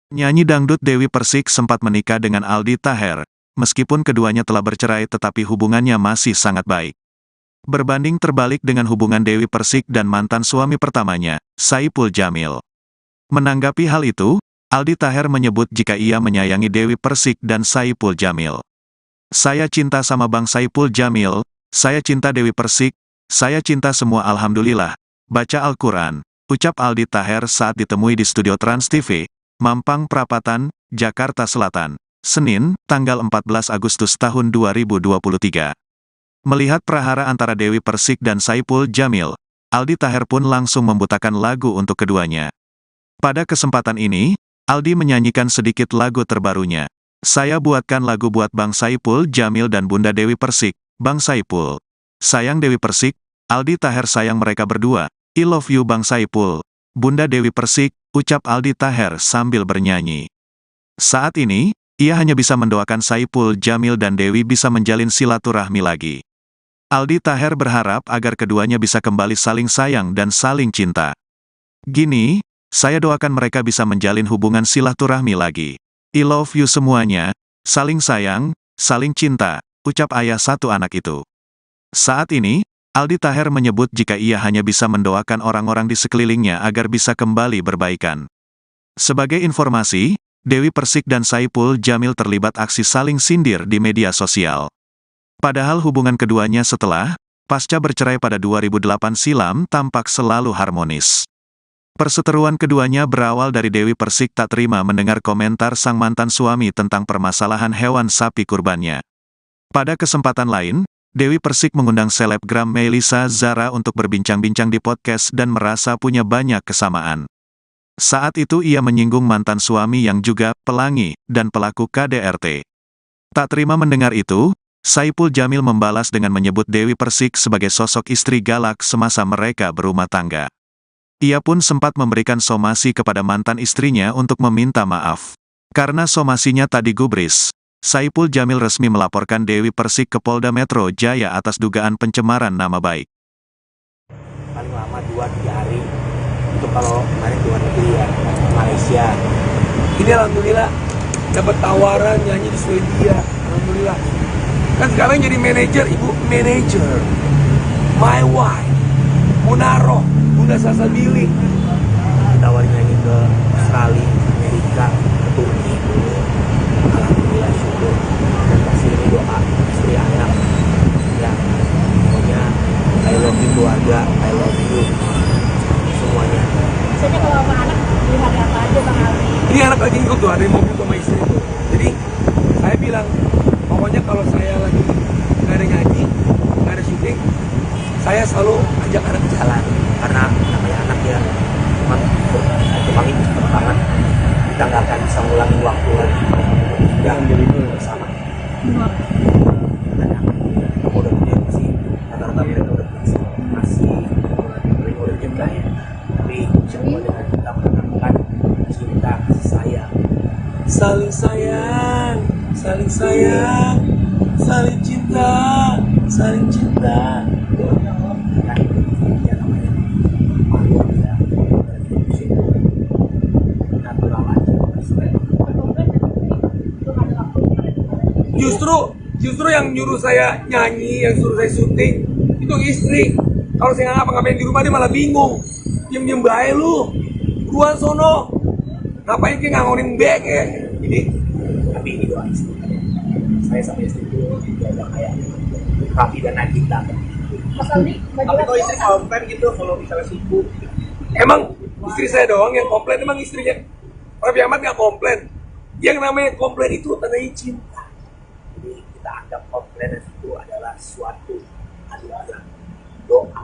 Penyanyi dangdut Dewi Persik sempat menikah dengan Aldi Taher. Meskipun keduanya telah bercerai tetapi hubungannya masih sangat baik. Berbanding terbalik dengan hubungan Dewi Persik dan mantan suami pertamanya, Saipul Jamil. Menanggapi hal itu, Aldi Taher menyebut jika ia menyayangi Dewi Persik dan Saipul Jamil. "Saya cinta sama Bang Saipul Jamil, saya cinta Dewi Persik, saya cinta semua alhamdulillah. Baca Al-Quran," ucap Aldi Taher saat ditemui di studio Trans TV, Mampang Perapatan, Jakarta Selatan, Senin, tanggal 14 Agustus tahun 2023. Melihat prahara antara Dewi Persik dan Saipul Jamil, Aldi Taher pun langsung membutakan lagu untuk keduanya. Pada kesempatan ini, Aldi menyanyikan sedikit lagu terbarunya. "Saya buatkan lagu buat Bang Saipul Jamil dan Bunda Dewi Persik, Bang Saipul. Sayang Dewi Persik, Aldi Taher sayang mereka berdua. I love you Bang Saipul. Bunda Dewi Persik," ucap Aldi Taher sambil bernyanyi. Saat ini, ia hanya bisa mendoakan Saipul Jamil dan Dewi bisa menjalin silaturahmi lagi. Aldi Taher berharap agar keduanya bisa kembali saling sayang dan saling cinta. "Gini, saya doakan mereka bisa menjalin hubungan silaturahmi lagi. I love you semuanya, saling sayang, saling cinta," ucap ayah satu anak itu. Saat ini, Aldi Taher menyebut jika ia hanya bisa mendoakan orang-orang di sekelilingnya agar bisa kembali berbaikan. Sebagai informasi, Dewi Persik dan Saipul Jamil terlibat aksi saling sindir di media sosial. Padahal hubungan keduanya setelah pasca bercerai pada 2008 silam tampak selalu harmonis. Perseteruan keduanya berawal dari Dewi Persik tak terima mendengar komentar sang mantan suami tentang permasalahan hewan sapi kurbannya. Pada kesempatan lain, Dewi Persik mengundang selebgram Melissa Zara untuk berbincang-bincang di podcast dan merasa punya banyak kesamaan. Saat itu ia menyinggung mantan suami yang juga pelangi dan pelaku KDRT. Tak terima mendengar itu, Saipul Jamil membalas dengan menyebut Dewi Persik sebagai sosok istri galak semasa mereka berumah tangga. Ia pun sempat memberikan somasi kepada mantan istrinya untuk meminta maaf. Karena somasinya tak digubris, Saipul Jamil resmi melaporkan Dewi Persik ke Polda Metro Jaya atas dugaan pencemaran nama baik. Paling lama 2-3 hari. Itu kalau kemarin luar negeri ya, Malaysia. Ini alhamdulillah dapat tawaran nyanyi di Swedia. Alhamdulillah. Kan sekarang jadi manajer, ibu manajer. My wife, Munaro, Bunda Salsabila. Ditawarin nyanyi ke Australia, Amerika, ke Turki. Alhamdulillah syukur. Dan kasih ini doa istri anak. Ya, pokoknya I love you keluarga, I love you semuanya. Biasanya kalau sama anak lihat apa aja Bang Aldi? Ini anak lagi ikut tuh, ada di mobil sama istri tuh. Jadi saya bilang, pokoknya kalau saya lagi nggak ada nyanyi, nggak ada syuting, saya selalu ajak anak jalan. Karena namanya anak ya, memang cepet banget. Kita nggak akan bisa ngulangi waktu lagi. Jangan jadi itu bersama. Anak, kamu udah punya sih, rata-rata mereka udah punya masih udah juga ya. Tapi semua dengan kita menemukan cinta, kasih sayang, saling sayang, saling sayang, saling cinta, saling cinta. Kan ya namanya makhluk ya, natural aja. Justru yang nyuruh saya nyanyi, yang suruh saya syuting itu istri. Kalau saya nggak ngapa-ngapain di rumah dia malah bingung. Diem-diem bae lu, buruan sono. Ngapain kayak ngangonin bek ya? Jadi, tapi ini doa istri. Saya sama istri itu jaga kayak Raffi dan Nagita. Mas Aldi, Tapi kalau istri komplain gitu, kalau misalnya sibuk. Emang istri saya doang yang komplain, emang istrinya Raffi Ahmad nggak komplain. Yang namanya komplain itu tandanya cinta. Jadi kita anggap komplain itu adalah suatu anugerah, doa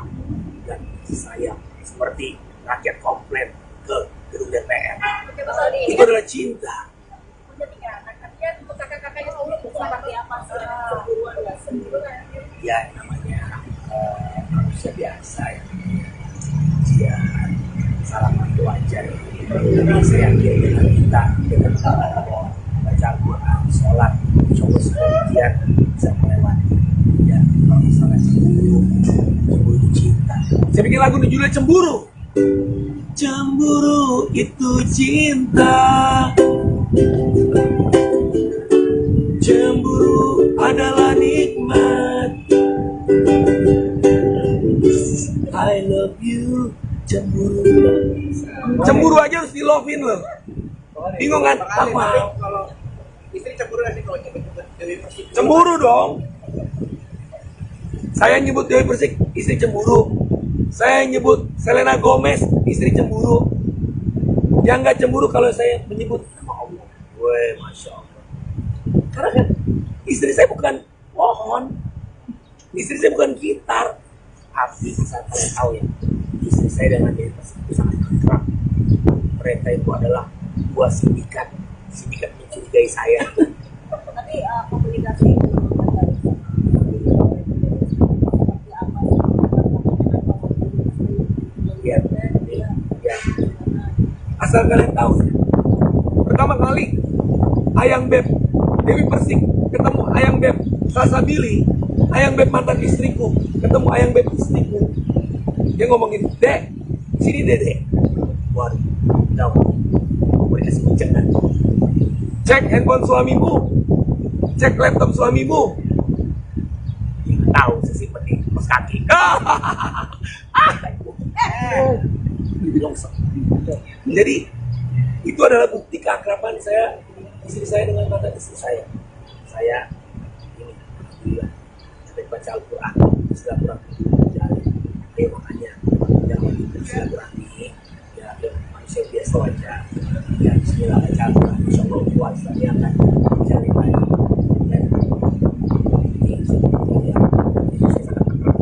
dan sayang. Seperti rakyat komplain ke gedung DPR. Oke Mas Aldi. Itu adalah cinta. Punya 3 anak. Artinya untuk kakak-kakaknya Sauli seperti apa? Cemburuan nggak? Cemburuan. Ya namanya manusia biasa ya. Dia salah itu wajar. Tapi saya yakin dengan kita, dengan baca Al-Quran, sholat, coba sebagian bisa melewati. Ya, kalau misalnya cemburu itu cinta. Saya bikin lagu nih judulnya Cemburu. Cemburu itu cinta. Cemburu adalah nikmat. I love you, cemburu. Cemburu aja harus di love-in loh. Bingung kan? Apa? Kalau istri cemburu nanti kalau nyebut Dewi Persik. Cemburu dong. Saya nyebut Dewi Persik, istri cemburu. Saya nyebut Selena Gomez, istri cemburu. Yang nggak cemburu kalau saya menyebut nama Allah. Weh, Masya Allah. Karena kan istri saya bukan pohon. Istri saya bukan gitar. Tapi saat kalian tahu ya, istri saya dengan Dewi Persik itu sangat akrab. Mereka itu adalah dua sindikat. Sindikat mencurigai saya. Tapi komunikasi Ya, ya. Asal kalian tahu, pertama kali Ayang Beb Dewi Persik ketemu Ayang Beb Sasa Billy, Ayang Beb mantan istriku ketemu Ayang Beb istriku, dia ngomongin, Dek, sini Dek. Waduh, tahu, mau dikasih ujangan. Cek handphone suamimu, cek laptop suamimu. Dia tahu sesimpan di kos kaki. Jadi itu adalah bukti keakraban saya, istri saya dengan mantan istri saya. Saya ini, alhamdulillah, sampai baca Al-Quran, silaturahmi berjalan. Ya makanya jangan silaturahmi, ya manusia biasa aja. Ya Bismillah baca Al-Quran, Insya Allah puasa dia akan mencari lagi. Ini saya sangat akrab.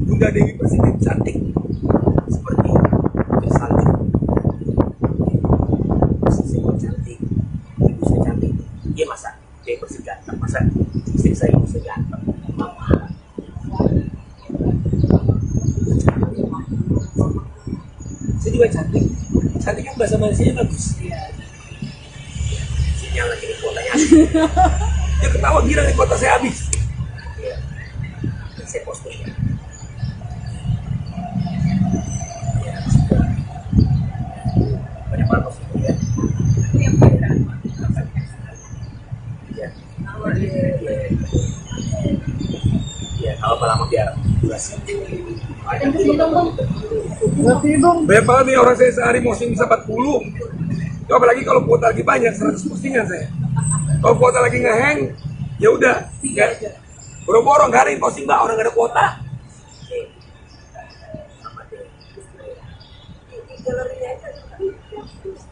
Bunda Dewi Persik cantik seperti salju. Istri saya cantik, ibu saya cantik. Dia masa Dewi Persik ganteng, masa istri saya ibu saya ganteng. Mama. Saya juga cantik. Cantik kan bahasa Malaysianya bagus. Sinyal lagi di kuotanya. Dia ketawa girang di kuota saya habis. Ya. Saya postingnya. Banyak banget posting ya. Ya. Ya, kalau lama biar durasi. Banyak banget nih orang saya sehari posting bisa 40. Apalagi kalau kuota lagi banyak, 100 postingan saya. Kalau kuota lagi ngehang, ya udah. Boro-boro nggak ada yang posting mbak, orang nggak ada kuota.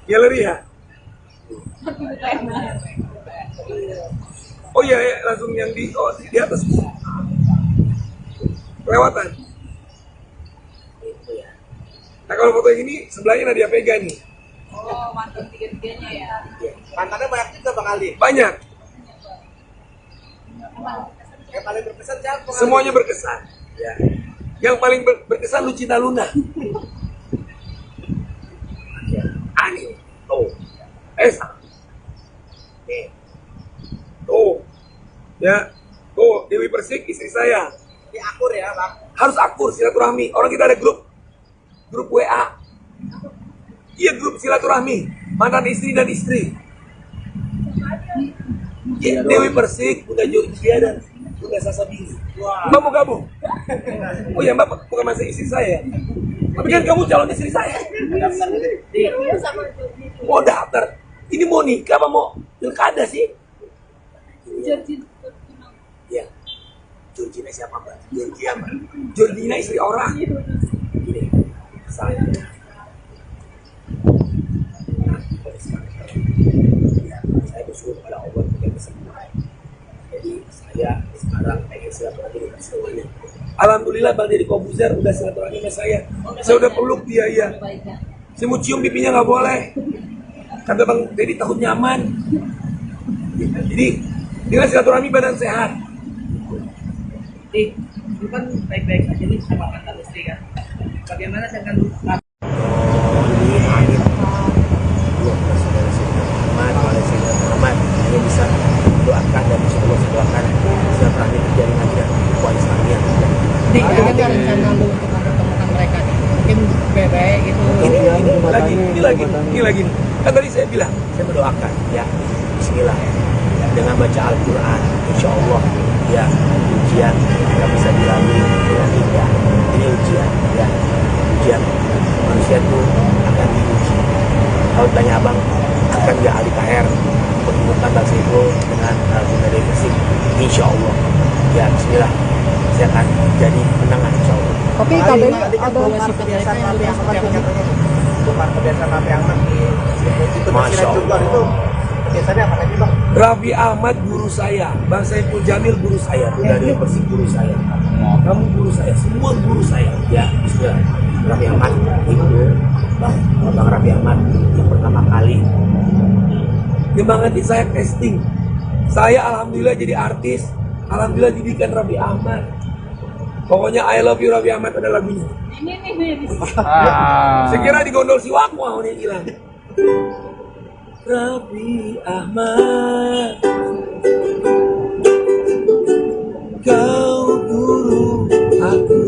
Galeri ya? Oh iya, ya, langsung yang di atas. Kelewatan. Nah kalau foto yang ini sebelahnya Nadia Vega nih. Oh, mantan tiga-tiganya ya. Mantannya banyak juga Bang Aldi. Banyak. Yang paling berkesan siapa? Semuanya berkesan. Ya. Yang paling berkesan Lucita Luna. Ani. Tuh. Esa. Nih. Tuh. Ya. Tuh, Dewi Persik istri saya. Di akur ya Bang. Harus akur silaturahmi. Orang kita ada grup WA. Iya, grup silaturahmi. Mantan istri dan istri. Ya, Dewi Persik, Bunda Georgia dan Bunda Sasa Billy. Mbak mau gabung? Oh ya, Mbak bukan masih istri saya. Tapi kan kamu calon istri saya. Mau daftar. Ini mau nikah apa mau pilkada sih? Ya. Georgina siapa Mbak? Georgia Mbak. Georgina istri orang. Ini saya. Ya, saya bersyukur kepada Allah untuk kesembuhan. Jadi saya sekarang pengen silaturahmi dengan semuanya. Alhamdulillah Bang Deddy Kobuzer udah silaturahmi sama saya. Saya udah peluk dia ya. Saya mau cium pipinya nggak boleh. Kata Bang Deddy takut nyaman. Jadi dengan silaturahmi badan sehat. Itu kan baik-baik aja nih sama mantan istri kan. Bagaimana dengan hanya bisa doakan dan insya Allah doakan silaturahmi terjadi lagi dan kuat Islamiyah. Di ada rencana lu untuk mempertemukan mereka nih? Mungkin baik gitu. Ini lagi Ini lagi nih. Kan tadi saya bilang, saya mendoakan ya. Bismillah. Dengan baca Al-Quran, insya Allah ya ujian kita bisa dilalui dengan indah. Ini ujian ya. Ujian manusia itu akan diuji. Kalau tanya abang, akan nggak Ali KR menemukan Bang Saiful dengan Bunda Dewi Persik? Insya Allah. Ya Bismillah. Saya akan jadi penangan insya Allah. Tapi kabarnya Tadi kan ada promosi kebiasaan Raffi Ahmad yang katanya bukan kebiasaan Raffi Ahmad di itu Masya juga Allah. itu kebiasaannya apa tadi bang? Raffi Ahmad guru saya, Bang Saiful Jamil guru saya, Bunda Dewi Persik guru saya, kamu guru saya, semua guru saya. Ya Bismillah. Raffi Ahmad itu Bang Raffi Ahmad yang pertama kali nyemangatin saya casting. Saya alhamdulillah jadi artis, alhamdulillah didikan Raffi Ahmad. Pokoknya I love you Raffi Ahmad ada lagunya. Ini nih. Saya kira digondol si Wak mau nih hilang. Raffi Ahmad, kau guru aku,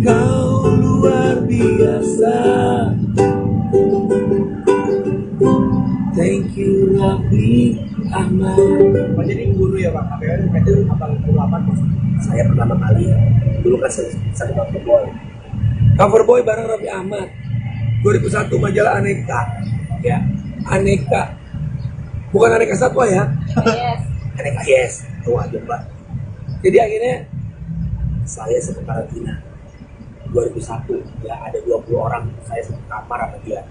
kau luar biasa. Thank you Raffi Ahmad. Oh, jadi guru ya bang? Apa itu abang guru apa? Saya pertama kali dulu kan saya cover boy. Cover boy bareng Raffi Ahmad. 2001 majalah Aneka. Ya, Aneka. Bukan Aneka Satwa ya. Yes. Aneka Yes. Tuh aja, Mbak. Jadi akhirnya saya satu karantina 2001 ya ada 20 orang saya satu kamar sama dia.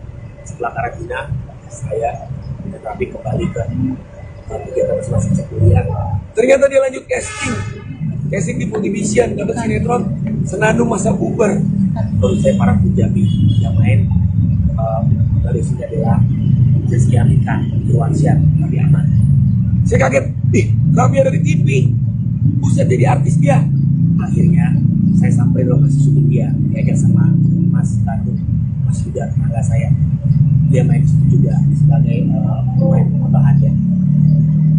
Setelah karantina saya dan Raffi kembali ke kegiatan masing-masing kuliah. Ternyata dia lanjut casting di Multivision, dapat sinetron Senandung Masa Bubar. Terus saya para Punjabi yang main dari Sinjadela, Rizky Amika, Irwansyah, Raffi Ahmad. Saya kaget, Raffi ada di TV. Buset jadi artis dia. Akhirnya saya sampai di lokasi syuting dia, diajak sama Mas Bandung, Mas Yuda, tetangga saya. Dia main di situ juga sebagai pemain penambahan ya.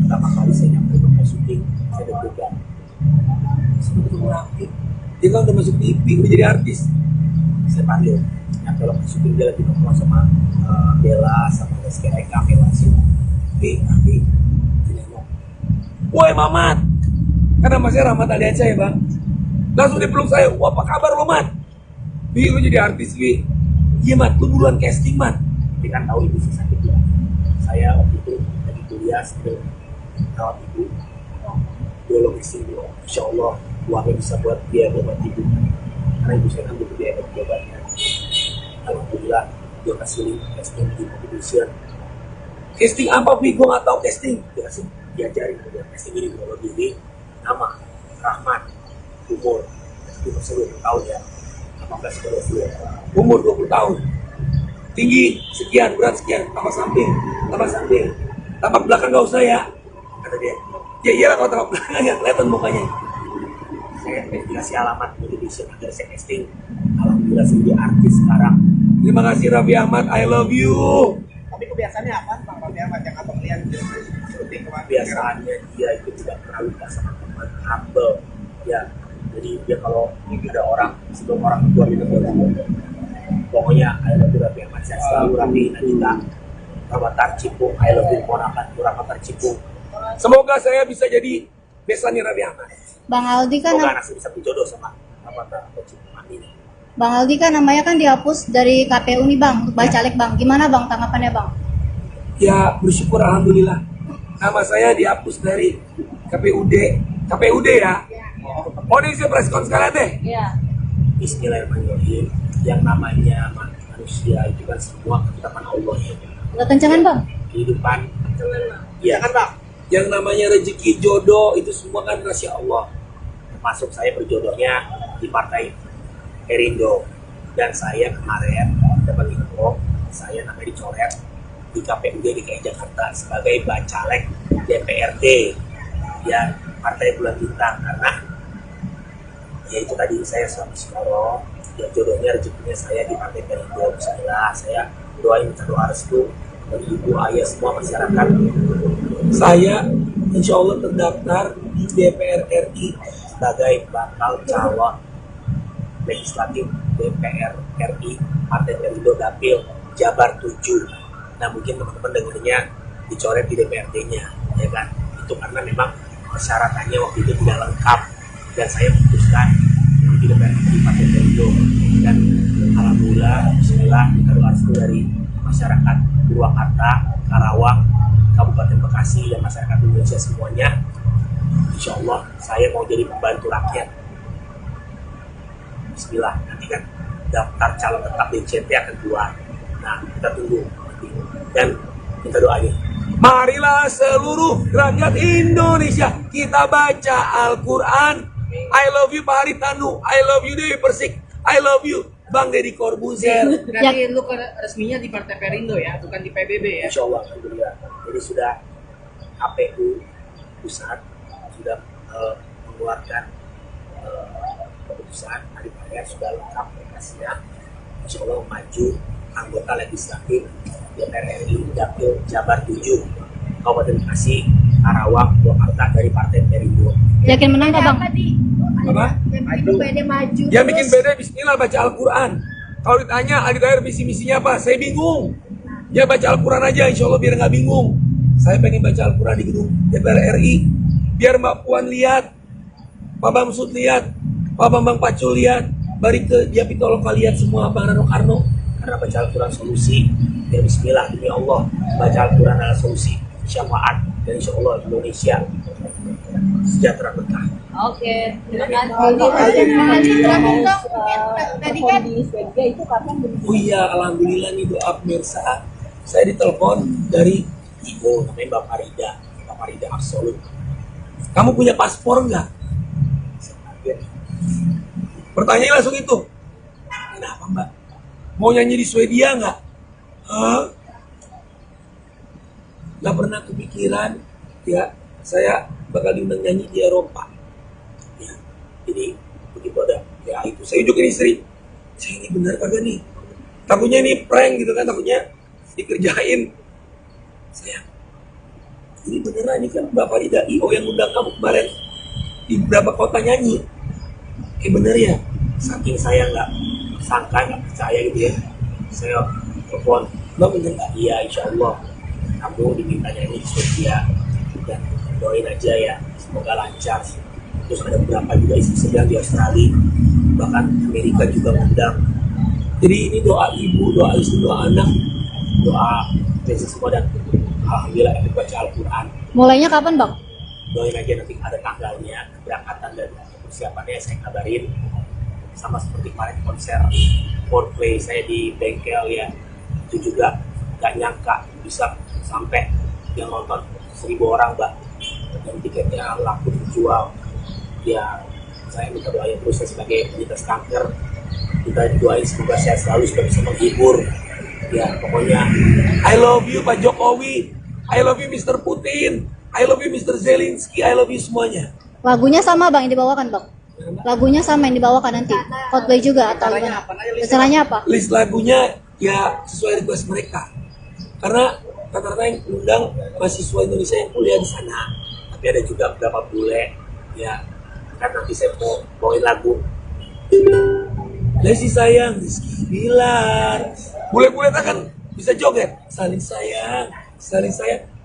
Pertama kali saya nyampe ke lokasi syuting, saya deg-degan. Sebetulnya Raffi, dia kan udah masuk TV, udah jadi artis. Saya panggil, nyampe lokasi syuting dia lagi nongkrong sama Bella, sama Rizky Eka, Bella sih. Raffi, dia ngomong, woi Mamat, kan nama saya Rahmat Aliansyah ya bang. Langsung dipeluk saya, wah apa kabar lo Mat? Bi, lu jadi artis Bi. Iya Mat, lu buruan casting Mat. Dia kan tahu ibu saya sakit ya. Saya waktu itu lagi kuliah sambil rawat ibu. Biologis ibu, insya Allah uangnya bisa buat dia obat ibu. Karena ibu saya kan butuh biaya obatnya. Alhamdulillah dia kasih link casting di Multivision. Casting apa Bi? Gue nggak tahu casting. Dia kasih diajarin dia casting ini biologi ini. Nama Rahmat, umur 20 tahun ya, 18 ke 20. Umur 20 tahun, tinggi sekian, berat sekian, tambah samping, tambah belakang gak usah ya, kata dia. Ya iyalah kalau tambah belakang ya kelihatan mukanya. Saya dikasih alamat Multivision agar saya casting. Alhamdulillah saya jadi artis sekarang. Terima kasih Raffi Ahmad, I love you. Tapi kebiasaannya apa bang Raffi Ahmad yang abang lihat di syuting kemarin? Biasanya dia itu tidak pernah lupa sama teman, humble ya. Jadi dia kalau ada orang sebelum orang keluar di negara, pokoknya I love you Raffi Ahmad, saya selalu Raffi Nagita Rawatar Cipung, I love you Ponakan Rawatar Cipung. Semoga saya bisa jadi besannya Raffi Ahmad. Bang Aldi kan Semoga anak saya bisa berjodoh sama Rawatar Cipung. Amin. Bang Aldi kan namanya kan dihapus dari KPU nih Bang, untuk bacalek Bang. Gimana Bang tanggapannya Bang? Ya bersyukur alhamdulillah. Nama saya dihapus dari KPUD ya. Oh ini saya preskon sekarang deh. Iya. Bismillahirrahmanirrahim. Yang namanya manusia itu kan semua ketetapan Allah ya. Agak kencangan Bang. Kehidupan. Iya kan Bang? Yang namanya rezeki jodoh itu semua kan rahasia Allah. Termasuk saya berjodohnya di partai Perindo. Dan saya kemarin dapat info, saya namanya dicoret di KPUD DKI Jakarta sebagai bacalek DPRD ya Partai Bulan Bintang. Karena ya itu tadi saya suami psikolog ya, jodohnya rezekinya saya di Partai Perindo. Bismillah, saya doain minta doa restu bagi ibu ayah semua masyarakat. Saya insya Allah terdaftar di DPR RI sebagai bakal calon legislatif DPR RI Partai Perindo Dapil Jabar 7. Nah mungkin teman-teman dengarnya dicoret di DPRD-nya, ya kan? Itu karena memang persyaratannya waktu itu tidak lengkap dan saya memutuskan di DPRD Partai Perindo. Dan alhamdulillah, bismillah, kita doa restu dari masyarakat Purwakarta, Karawang, Kabupaten Bekasi dan masyarakat Indonesia semuanya. Insya Allah saya mau jadi pembantu rakyat. Bismillah, nanti kan daftar calon tetap DCT akan keluar. Nah, kita tunggu nanti. Dan kita doain. Marilah seluruh rakyat Indonesia kita baca Al-Quran. I love you Pak Haritanu, I love you Dewi Persik, I love you Bang Deddy Corbuzier. Berarti lu resminya di Partai Perindo ya, bukan di PBB ya? Insya Allah, alhamdulillah. Jadi sudah KPU pusat sudah mengeluarkan keputusan, hari raya sudah lengkap berkasnya. Insya Allah maju anggota legislatif DPR RI Dapil Jabar 7 Kabupaten Bekasi, Karawang, Purwakarta dari Partai Perindo. Yakin menang nggak bang? Apa? Yang bikin PD maju. Yang bikin beda bismillah baca Al-Quran. Kalau ditanya Aldi Taher visi misinya apa, saya bingung. Ya baca Al-Quran aja, insya Allah biar nggak bingung. Saya pengen baca Al-Quran di gedung DPR RI, biar Mbak Puan lihat, Pak Bamsud lihat, Pak Bambang Pacul lihat, Barike Dia Pitoloka lihat semua, Bang Rano Karno. Karena baca Al-Quran solusi. Ya bismillah, demi Allah, baca Al-Quran adalah solusi syafaat, dan insya Allah Indonesia sejahtera berkah. Oke. Terima kasih. Tadi kan Oh iya, alhamdulillah nih doa pemirsa. Saya ditelepon dari ibu namanya Mbak Farida Absolut. Kamu punya paspor nggak? Pertanyaannya langsung itu. Kenapa Mbak? Mau nyanyi di Swedia nggak? Nggak pernah kepikiran ya saya bakal diundang nyanyi di Eropa. Ya, jadi begitu ada ya itu saya unjukin istri. Saya ini benar kagak nih? Takutnya ini prank gitu kan, takutnya dikerjain. Saya ini beneran, ini kan Bapak Rida IO yang undang kamu kemarin di beberapa kota nyanyi. Bener ya? Saking saya nggak sangka, nggak percaya gitu ya. Saya telepon, Mbak bener nggak? Iya, insya Allah. Kamu diminta nyanyi di Swedia. Dan doain aja ya, semoga lancar. Terus ada beberapa juga istri sedang di Australia, bahkan Amerika juga ngundang. Jadi ini doa ibu, doa istri, doa anak, doa basic semua, dan alhamdulillah ikut baca Al-Quran. mulainya kapan bang? Doain aja nanti ada tanggalnya, keberangkatan dan persiapannya saya kabarin. Sama seperti kemarin konser Coldplay saya di bengkel ya, itu juga gak nyangka bisa sampai yang nonton 1.000 orang Mbak, dan tiketnya laku dijual. Ya saya minta doain terus, saya sebagai penyintas kanker, kita doain semoga saya selalu supaya bisa menghibur. Ya pokoknya I love you Pak Jokowi, I love you Mr. Putin, I love you Mr. Zelensky, I love you semuanya. Lagunya sama bang yang dibawakan bang? Lagunya sama yang dibawakan nanti? Coldplay juga atau gimana? Acaranya apa? List lagunya ya sesuai request mereka, karena rata-rata yang undang mahasiswa Indonesia yang kuliah di sana, tapi ada juga beberapa bule ya. Kan nanti saya mau bawain lagu Lesi sayang Rizky Bilar, bule-bule kan bisa joget saling sayang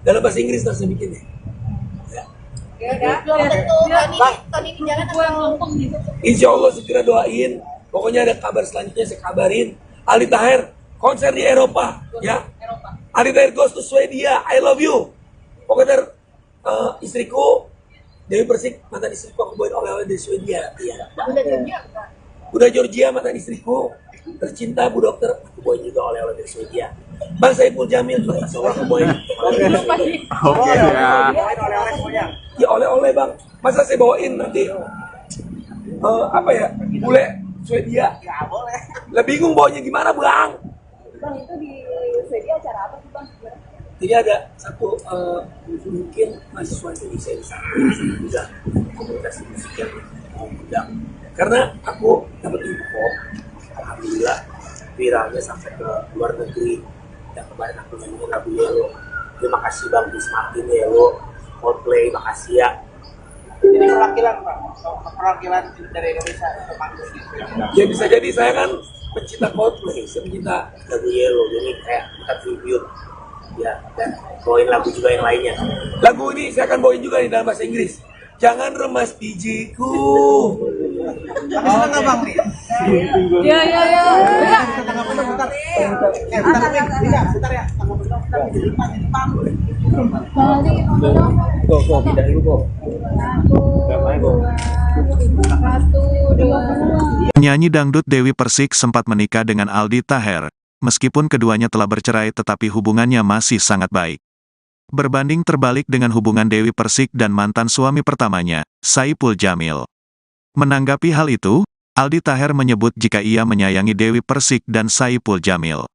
dalam bahasa Inggris terus saya bikin ya. Belum tentu Tony di jalan atau Insya Allah segera doain. Pokoknya ada kabar selanjutnya saya kabarin. Aldi Taher konser di Eropa ya. Aldi Taher goes to Swedia, I love you. Pokoknya istriku Dewi Persik, mantan istriku, aku bawain oleh-oleh dari Swedia. Iya. Udah Georgia, mantan istriku tercinta Bu Dokter, aku bawain juga oleh-oleh dari Swedia. Bang Saiful Jamil juga seorang aku bawain oleh-oleh dari Swedia. Oke ya. Ya oleh-oleh Bang, masa saya bawain nanti apa ya, bule Swedia. Nggak boleh. Lah bingung bawanya gimana Bang? Bang itu di Swedia acara apa sih Bang? Jadi ada satu mungkin mahasiswa Indonesia di sana juga komunitas musik yang mau undang. Karena aku dapat info, alhamdulillah viralnya sampai ke luar negeri. Yang kemarin aku nyanyiin lagunya lo. Terima kasih Bang Chris Martin ya lo, Coldplay, makasih ya. Jadi perwakilan Pak, perwakilan dari Indonesia untuk manggung gitu. Ya bisa jadi, saya kan pencinta Coldplay, saya pencinta lagu Yellow, jadi kayak kita tribute ya, dan bawain lagu juga yang lainnya. Lagu ini saya akan bawain juga di dalam bahasa Inggris. Jangan remas bijiku. Tapi senang nggak Bang nih? Ya. Bentar. Bentar ya. Go, pindah dulu, Go. Penyanyi dangdut Dewi Persik sempat menikah dengan Aldi Taher. Meskipun keduanya telah bercerai tetapi hubungannya masih sangat baik. Berbanding terbalik dengan hubungan Dewi Persik dan mantan suami pertamanya, Saipul Jamil. Menanggapi hal itu, Aldi Taher menyebut jika ia menyayangi Dewi Persik dan Saipul Jamil.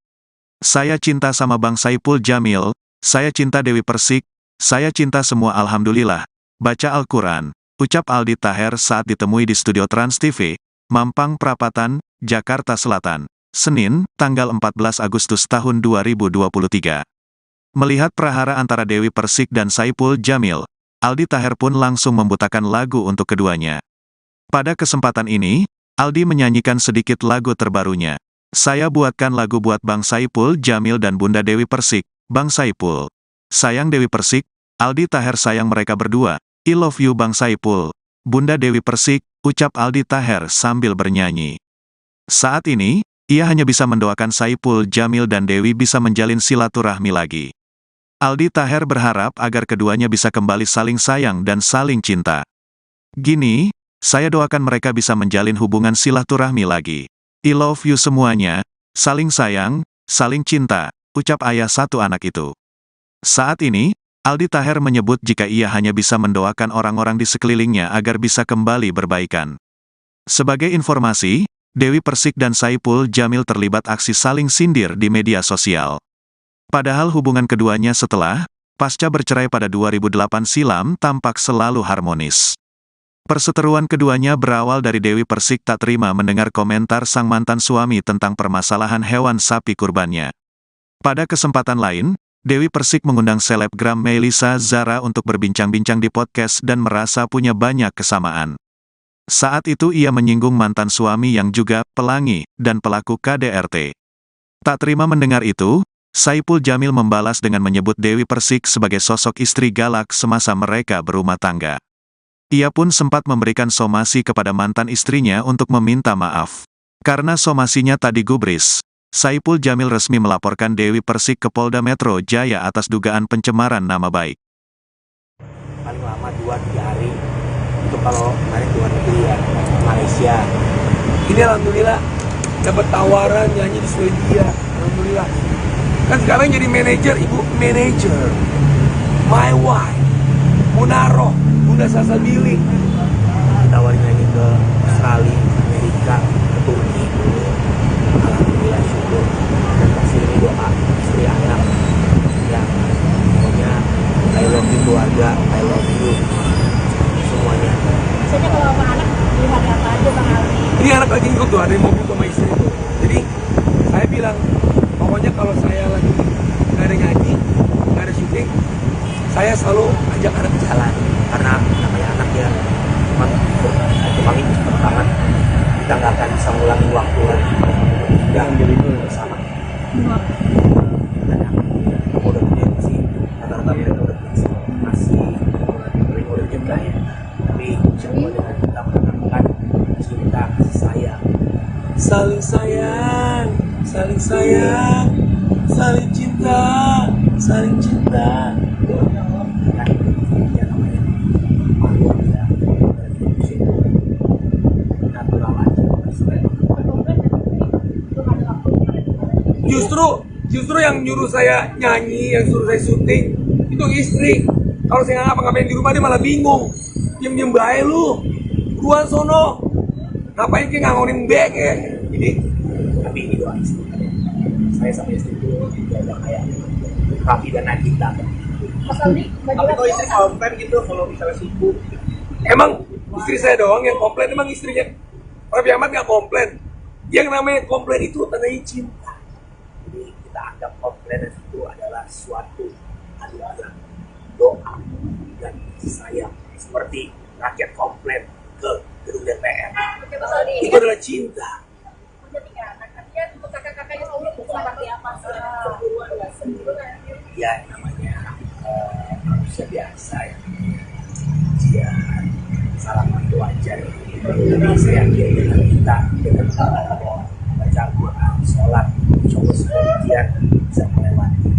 Saya cinta sama Bang Saipul Jamil, saya cinta Dewi Persik, saya cinta semua alhamdulillah. Baca Al-Quran, ucap Aldi Taher saat ditemui di studio Trans TV, Mampang Perapatan, Jakarta Selatan, Senin, tanggal 14 Agustus tahun 2023. Melihat prahara antara Dewi Persik dan Saipul Jamil, Aldi Taher pun langsung membutakan lagu untuk keduanya. Pada kesempatan ini, Aldi menyanyikan sedikit lagu terbarunya. Saya buatkan lagu buat Bang Saipul Jamil dan Bunda Dewi Persik, Bang Saipul. Sayang Dewi Persik, Aldi Taher sayang mereka berdua. I love you Bang Saipul. Bunda Dewi Persik, ucap Aldi Taher sambil bernyanyi. Saat ini, ia hanya bisa mendoakan Saipul Jamil dan Dewi bisa menjalin silaturahmi lagi. Aldi Taher berharap agar keduanya bisa kembali saling sayang dan saling cinta. Gini, saya doakan mereka bisa menjalin hubungan silaturahmi lagi. I love you semuanya, saling sayang, saling cinta, ucap ayah satu anak itu. Saat ini, Aldi Taher menyebut jika ia hanya bisa mendoakan orang-orang di sekelilingnya agar bisa kembali berbaikan. Sebagai informasi, Dewi Persik dan Saipul Jamil terlibat aksi saling sindir di media sosial. Padahal hubungan keduanya setelah, pasca bercerai pada 2008 silam tampak selalu harmonis. Perseteruan keduanya berawal dari Dewi Persik tak terima mendengar komentar sang mantan suami tentang permasalahan hewan sapi kurbannya. Pada kesempatan lain, Dewi Persik mengundang selebgram Melisa Zara untuk berbincang-bincang di podcast dan merasa punya banyak kesamaan. Saat itu ia menyinggung mantan suami yang juga pelangi dan pelaku KDRT. Tak terima mendengar itu, Saipul Jamil membalas dengan menyebut Dewi Persik sebagai sosok istri galak semasa mereka berumah tangga. Ia pun sempat memberikan somasi kepada mantan istrinya untuk meminta maaf. Karena somasinya tak digubris, Saipul Jamil resmi melaporkan Dewi Persik ke Polda Metro Jaya atas dugaan pencemaran nama baik. Paling lama 2-3 hari. Itu kalau kemarin luar negeri ya, Malaysia. Ini alhamdulillah dapat tawaran nyanyi di Swedia. Alhamdulillah. Kan sekarang jadi manajer, ibu manajer. My wife, Munaro, Bunda Salsabili. Ditawarin nyanyi ke Australia, Amerika, ke Turki. Alhamdulillah syukur. Dan kasih ini doa istri anak. Ya, pokoknya I love you keluarga, I love you semuanya. Biasanya kalau sama anak lihat apa aja Bang Aldi? Ini anak lagi ikut tuh, ada yang mobil sama istri tuh. Jadi saya bilang, pokoknya kalau saya lagi nggak ada nyanyi, nggak ada syuting, saya selalu ajak anak jalan. Karena namanya anak ya, memang cepet banget. Kita nggak akan bisa ngulangi waktu lagi. Jangan jadi itu bersama. Kamu udah punya sih, rata-rata mereka udah punya masih udah juga ya. Tapi semua dengan kita menanamkan cinta, kasih sayang. Saling sayang, saling sayang, saling cinta, saling cinta. Kan ya namanya makhluk ya, natural aja. Justru yang nyuruh saya nyanyi, yang suruh saya syuting itu istri. Kalau saya nggak ngapa-ngapain di rumah dia malah bingung. Diem-diem bae lu, buruan sono. Ngapain kayak ngangonin bek ya? Jadi, tapi ini doa istri. Saya sama istri itu jaga kayak Raffi dan Nagita. Mas Aldi, baju Tapi kalau istri komplain gitu kalau misalnya sibuk. Emang istri saya doang yang komplain, emang istrinya Raffi Ahmad nggak komplain. Yang namanya komplain itu tandanya cinta. Jadi kita anggap komplain itu adalah suatu anugerah, doa dan kasih sayang. Seperti rakyat komplain ke gedung DPR. Oke, Mas Aldi. Itu adalah cinta. Ketika anaknya untuk kakak-kakaknya Allah seperti apa sih? Cemburuan nggak? Cemburuan. Ya namanya manusia biasa ya. Dia salah itu wajar. Tapi saya yakin dengan kita dengan baca Al-Quran, sholat, coba sebagian bisa melewati.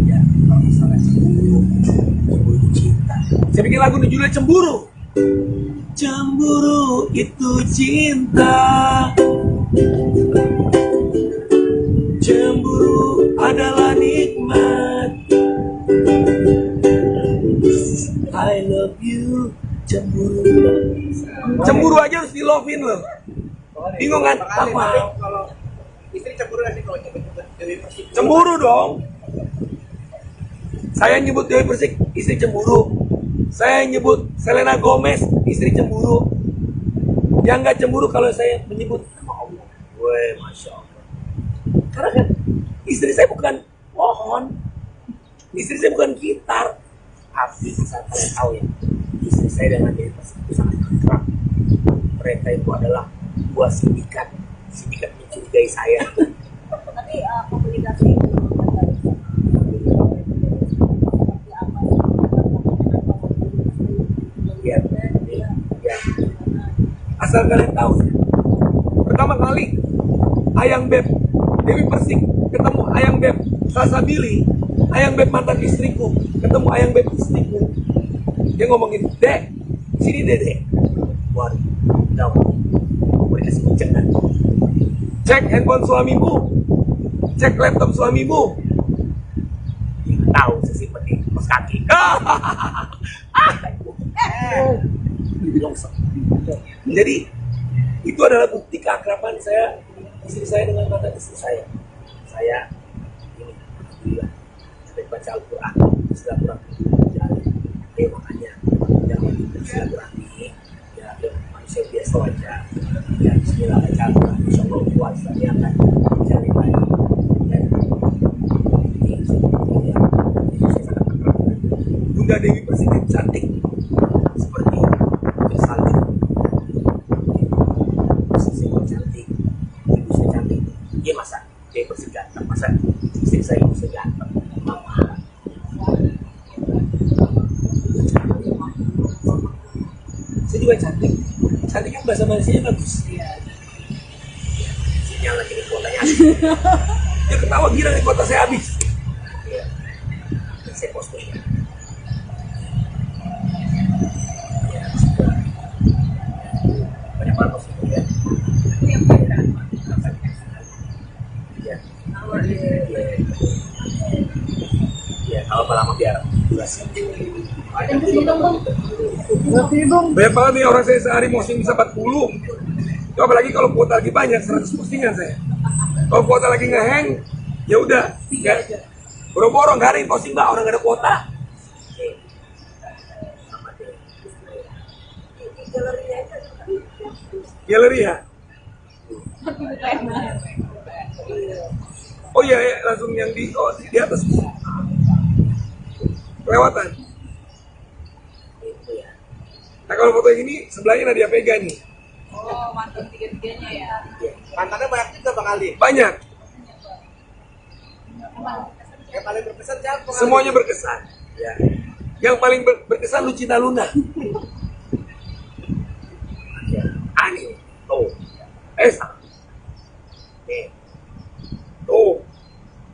Ya, kalau misalnya cemburu itu cinta. Saya bikin lagu nih judulnya Cemburu. Cemburu itu cinta. Cemburu adalah nikmat. I love you. Cemburu. Cemburu aja harus di love-in loh. Bingung kan? Apa? Kalau istri cemburu nggak sih kalau nyebut Dewi Persik? Cemburu dong. Saya nyebut Dewi Persik, istri cemburu. Saya nyebut Selena Gomez, istri cemburu. Yang nggak cemburu kalau saya menyebut nama Allah. Weh, Masya Allah. Karena kan istri saya bukan pohon. Istri saya bukan gitar. Tapi saat kalian tahu ya, istri saya dengan Dewi Persik itu sangat akrab. Mereka itu adalah buah sindikat. Sindikat mencurigai saya. Tapi komunikasi Ya, ya. Asal kalian tahu, pertama kali Ayang Beb Dewi Persik ketemu Ayang Beb Salsabili, Ayang Beb mantan istriku ketemu Ayang Beb istriku, dia ngomongin, Dek, sini Dek. Waduh, tahu, mau dikasih ujangan. Cek handphone suamimu, cek laptop suamimu. Dia tahu saya simpen di kos kaki. Jadi itu adalah bukti keakraban saya, istri saya dengan mantan istri saya. Saya ini, alhamdulillah, sampai baca Al-Quran, silaturahmi berjalan. Makanya jangan silaturahmi, ya manusia biasa aja. Ya Bismillah baca Al-Quran, insya Allah puasa dia akan mencari lagi. Ini saya sangat akrab. Bunda Dewi Persik cantik seperti salju. Istri saya cantik, ibu saya cantik. Dia masa Dewi Persik ganteng, masa istri saya ibu saya ganteng. Mama. Saya juga cantik. Cantik kan bahasa Malaysia bagus. Iya. Sinyal lagi di kotanya. Dia ketawa gila di kota saya habis. Iya. Saya posting. Banyak banget posting ya. Iya. Iya, kalau lama biar durasi. Banyak banget nih orang saya sehari posting bisa 40. Apalagi kalau kuota lagi banyak, 100 postingan saya. Kalau kuota lagi ngehang, ya udah, ya. Boro-boro nggak ada yang posting mbak, orang nggak ada kuota. Galeri ya? Oh iya, ya, langsung yang di atas. Kelewatan. Nah kalau foto yang ini sebelahnya Nadia Vega nih. Oh, mantan tiga-tiganya ya. Mantannya banyak juga Bang Aldi. Banyak. Yang paling berkesan siapa? Semuanya berkesan. Ya. Yang paling berkesan Lucina Luna. Ani. Tuh. Esa. Nih. Tuh.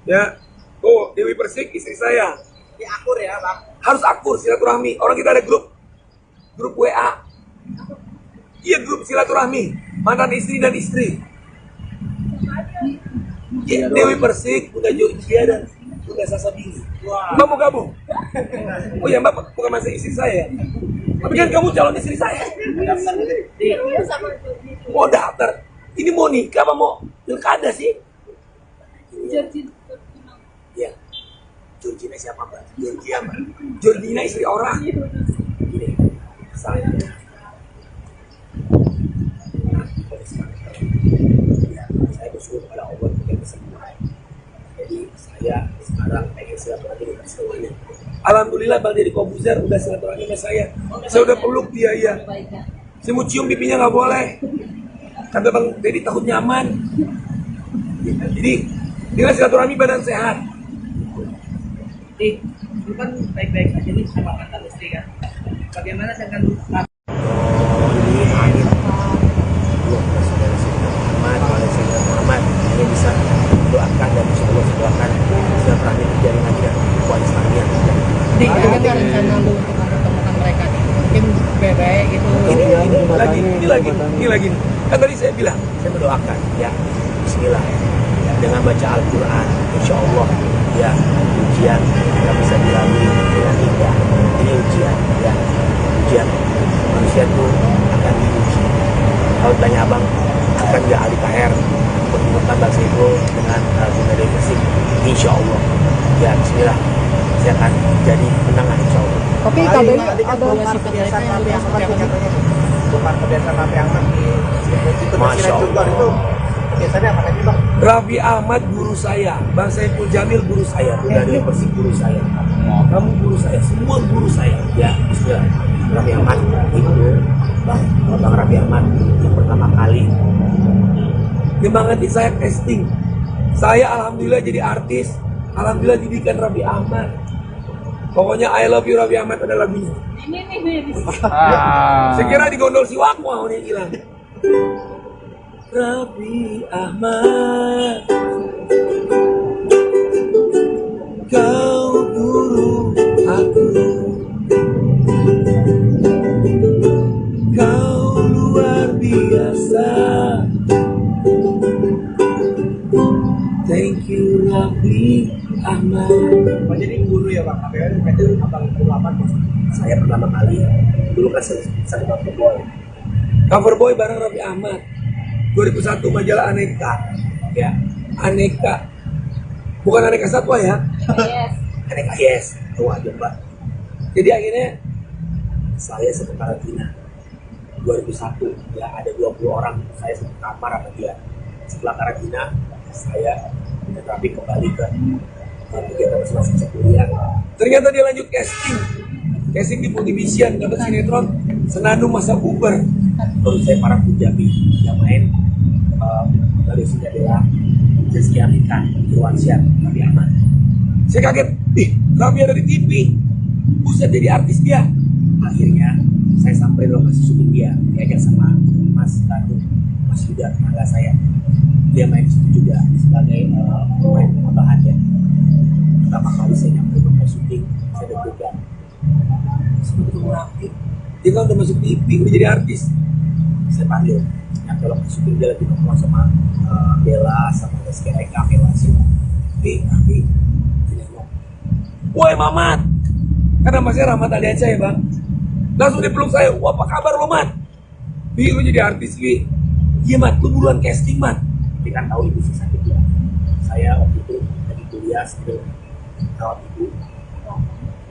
Ya. Tuh, Dewi Persik istri saya. Di akur ya Bang. Harus akur silaturahmi. Orang kita ada grup WA. Iya, grup silaturahmi. Mantan istri dan istri. Ya, Dewi Persik, Bunda Georgia dan Bunda Salsabili. Mbak mau gabung? Oh ya, Mbak bukan masih istri saya. Tapi kan kamu calon istri saya. Mau daftar. Ini mau nikah apa mau pilkada sih? Iya. Georgina siapa Mbak? Georgia Mbak. Georgina istri orang. Gini, saya. Ya, saya bersyukur kepada Allah untuk yang kesembuhan. Jadi saya sekarang pengen silaturahmi dengan semuanya. Alhamdulillah Bang Deddy Kobuzer udah silaturahmi sama saya. Saya udah peluk dia, iya. Saya mau cium pipinya nggak boleh. Kata Bang Deddy takut nyaman. Jadi inilah silaturahmi badan sehat. Lu kan baik-baik aja nih sama mantan istri kan. Bagaimana dengan Ini akhir belum saudara Muhammad, Malaysia Muhammad ini bisa doakan dan insya Allah doakan silaturahmi terjadi lagi dan kuat Islamnya. Jadi ada nggak rencana lu untuk mempertemukan mereka nih? Mungkin baik gitu. Ini lagi. Kan tadi saya bilang, Saya mendoakan ya Bismillah dengan baca Al-Quran insya Allah ya ujian kita bisa dilalui dengan indah. Ini ujian ya ujian manusia itu akan diuji. Kalau tanya abang akan nggak Ali KR pertemukan Bang Saiful dengan Bunda Dewi Persik, insya Allah ya Bismillah saya akan jadi penangan insya Allah. Tapi KBRI ada kebiasaan KBRI yang seperti apa? Bukan kebiasaan Raffi Ahmad itu Masya Allah. itu biasanya apa tadi Bang? Raffi Ahmad guru saya, Bang Saiful Jamil guru saya, Bunda Dewi Persik guru saya, kamu guru saya, semua guru saya. ya Bismillah. Raffi Ahmad itu Bang Raffi Ahmad yang pertama kali Nyemangati saya casting. Saya alhamdulillah jadi artis, alhamdulillah didikan Raffi Ahmad. Pokoknya I love you Raffi Ahmad ada lagunya. Saya kira di gondol si Waku mau nih hilang. Raffi Ahmad, kau guru aku, kau luar biasa. Thank you Raffi Ahmad. Oh, jadi guru ya Bang, KBRI itu abang guru apa? Saya pertama kali dulu kan saya cover boy. Cover boy bareng Raffi Ahmad 2001 majalah Aneka. Ya, Aneka bukan Aneka Satwa ya. Aneka yes, tuh aja Mbak. Jadi akhirnya Saya satu karantina 2001 ya ada 20 orang saya satu kamar sama dia. Setelah karantina saya dan Raffi kembali ke kegiatan masing-masing kuliah. ternyata dia lanjut casting di Multivision, dapat sinetron Senandung Masa Bubar. Menurut saya para pujabi yang main dari adalah Rizky Amita, Irwansyah, Raffi Ahmad. Saya kaget, Raffi ada di TV, buset jadi artis dia. Akhirnya saya sampai lokasi syuting dia, diajak sama Mas Bandung, Mas Yuda, tetangga saya. Dia main di situ juga sebagai pemain penambahan ya. Pertama kali saya nyampe lokasi syuting, saya deg-degan. Saya ketemu Raffi, dia kan udah masuk TV, udah jadi artis. Saya panggil, nyampe lokasi syuting dia lagi nongkrong sama Bella, sama Rizky Eka, Bella sih. Raffi, dia ngomong, woi Mamat, kan nama saya Rahmat Aliansyah ya bang. Langsung dia peluk saya, wah apa kabar lo Mat? Lu jadi artis Wi. Iya Mat, lu buruan casting Mat. Tapi kan tahu ibu sih sakit ya. Saya waktu itu lagi kuliah sambil rawat ibu.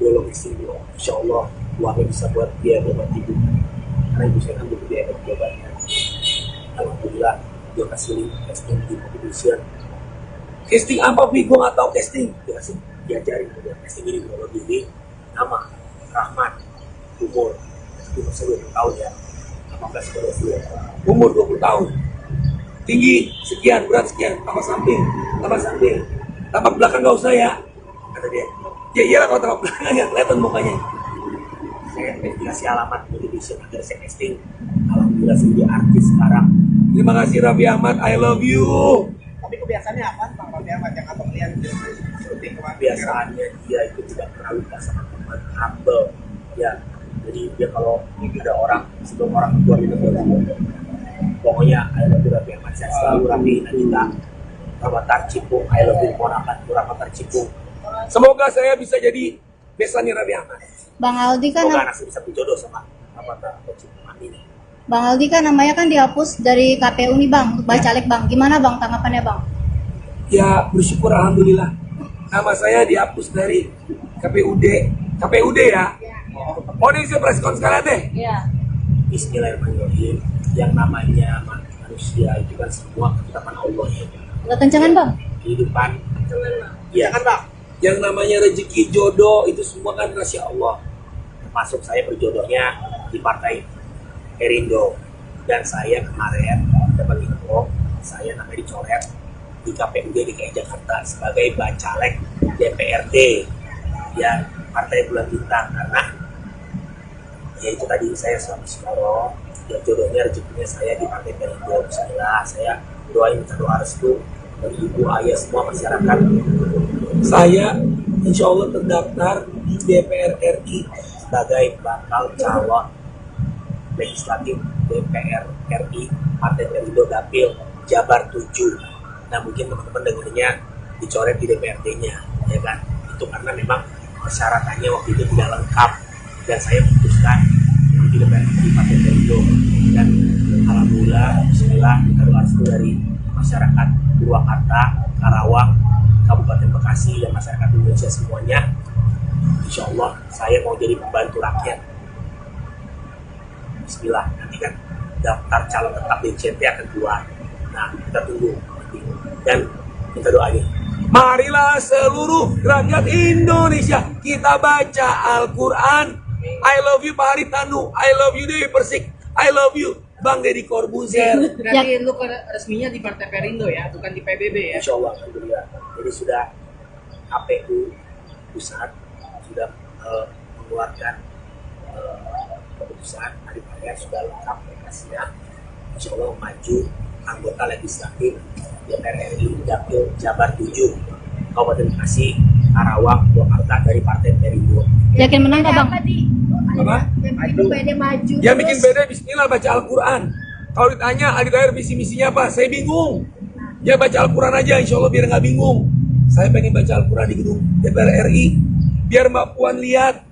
Biologis ibu, insya Allah uangnya bisa buat dia berobat ibu. Karena ibu saya kan butuh biaya obatnya. Alhamdulillah dia kasih link casting di Multivision. Casting apa Wi? Gue gak tau casting. Dia kasih diajarin dia casting ini biologi ini nama Rahmat umur saya 20 tahun ya 18 ke 20. Umur 20 tahun. Tinggi sekian, berat sekian, tambah samping, tambah belakang gak usah ya. Kata dia, Ya iyalah kalau tambah belakang ya kelihatan mukanya. saya dikasih alamat Multivision agar saya casting. Alhamdulillah saya jadi artis sekarang. Terima kasih Raffi Ahmad, I love you. Tapi kebiasaannya apa Bang Raffi Ahmad yang abang lihat syuting kemarin? Biasanya dia itu tidak pernah lupa sama teman, humble ya. Jadi dia kalau ada orang sebelum orang keluar di negara pokoknya I love you Raffi Ahmad, saya selalu Raffi Nagita Ramadhan Cipung, I love you Monakan Ramadhan Cipung. Semoga saya bisa jadi besannya Raffi Ahmad. Bang Aldi kan Semoga anak saya bisa berjodoh sama Ramadhan Cipung, amin. Bang Aldi kan namanya kan dihapus dari KPU nih Bang, untuk Bacalek Bang. Gimana Bang tanggapannya Bang? Ya bersyukur alhamdulillah. Nama saya dihapus dari KPUD ya. Oh ini saya press con sekarang deh. Iya. Bismillahirrahmanirrahim. Yang namanya manusia itu kan semua ketetapan Allah ya. Agak kencengan Bang. Kehidupan ya kan Bang, Yang namanya rezeki, jodoh, itu semua kan rahasia Allah. Termasuk saya berjodohnya di Partai Perindo. Dan saya kemarin dapat info, saya namanya dicoret di KPUD DKI Jakarta sebagai bacalek DPRD ya Partai Bulan Bintang, karena ya itu tadi saya suami Sukoro, ya jodohnya rezekinya saya di Partai Perindo. Bismillah, saya doain minta doa restu dari ibu ayah semua masyarakat. Saya insya Allah terdaftar di DPR RI Sebagai bakal calon legislatif DPR RI Partai Perindo Dapil Jabar 7. Nah mungkin teman-teman dengarnya dicoret di DPRD-nya, ya kan? Itu karena memang persyaratannya waktu itu tidak lengkap dan saya memutuskan di DPRD Partai Perindo. Dan alhamdulillah, bismillah, kita doa restu dari masyarakat Purwakarta, Karawang, Kabupaten Bekasi, dan masyarakat Indonesia semuanya. Insya Allah saya mau jadi pembantu rakyat. Bismillah, nanti kan daftar calon tetap DCT akan keluar. Nah, kita tunggu nanti. Dan kita doain. Marilah seluruh rakyat Indonesia kita baca Al-Quran. I love you Pak Haritanu, I love you Dewi Persik, I love you Bang Deddy Corbuzier. Berarti lu resminya di Partai Perindo ya, bukan di PBB ya? Insya Allah, alhamdulillah. Jadi sudah KPU pusat sudah mengeluarkan keputusan hari raya, sudah lengkap berkasnya. Insya Allah maju anggota legislatif DPR RI Dapil Jabar 7 Kabupaten Bekasi, Karawang, Purwakarta dari Partai Perindo. Yakin menang nggak bang? Apa? Itu PD maju. Yang bikin beda bismillah baca Al-Quran. Kalau ditanya Aldi Taher visi misinya apa, saya bingung. Ya baca Al-Quran aja, insya Allah biar nggak bingung. Saya pengen baca Al-Quran di gedung DPR RI, biar Mbak Puan lihat,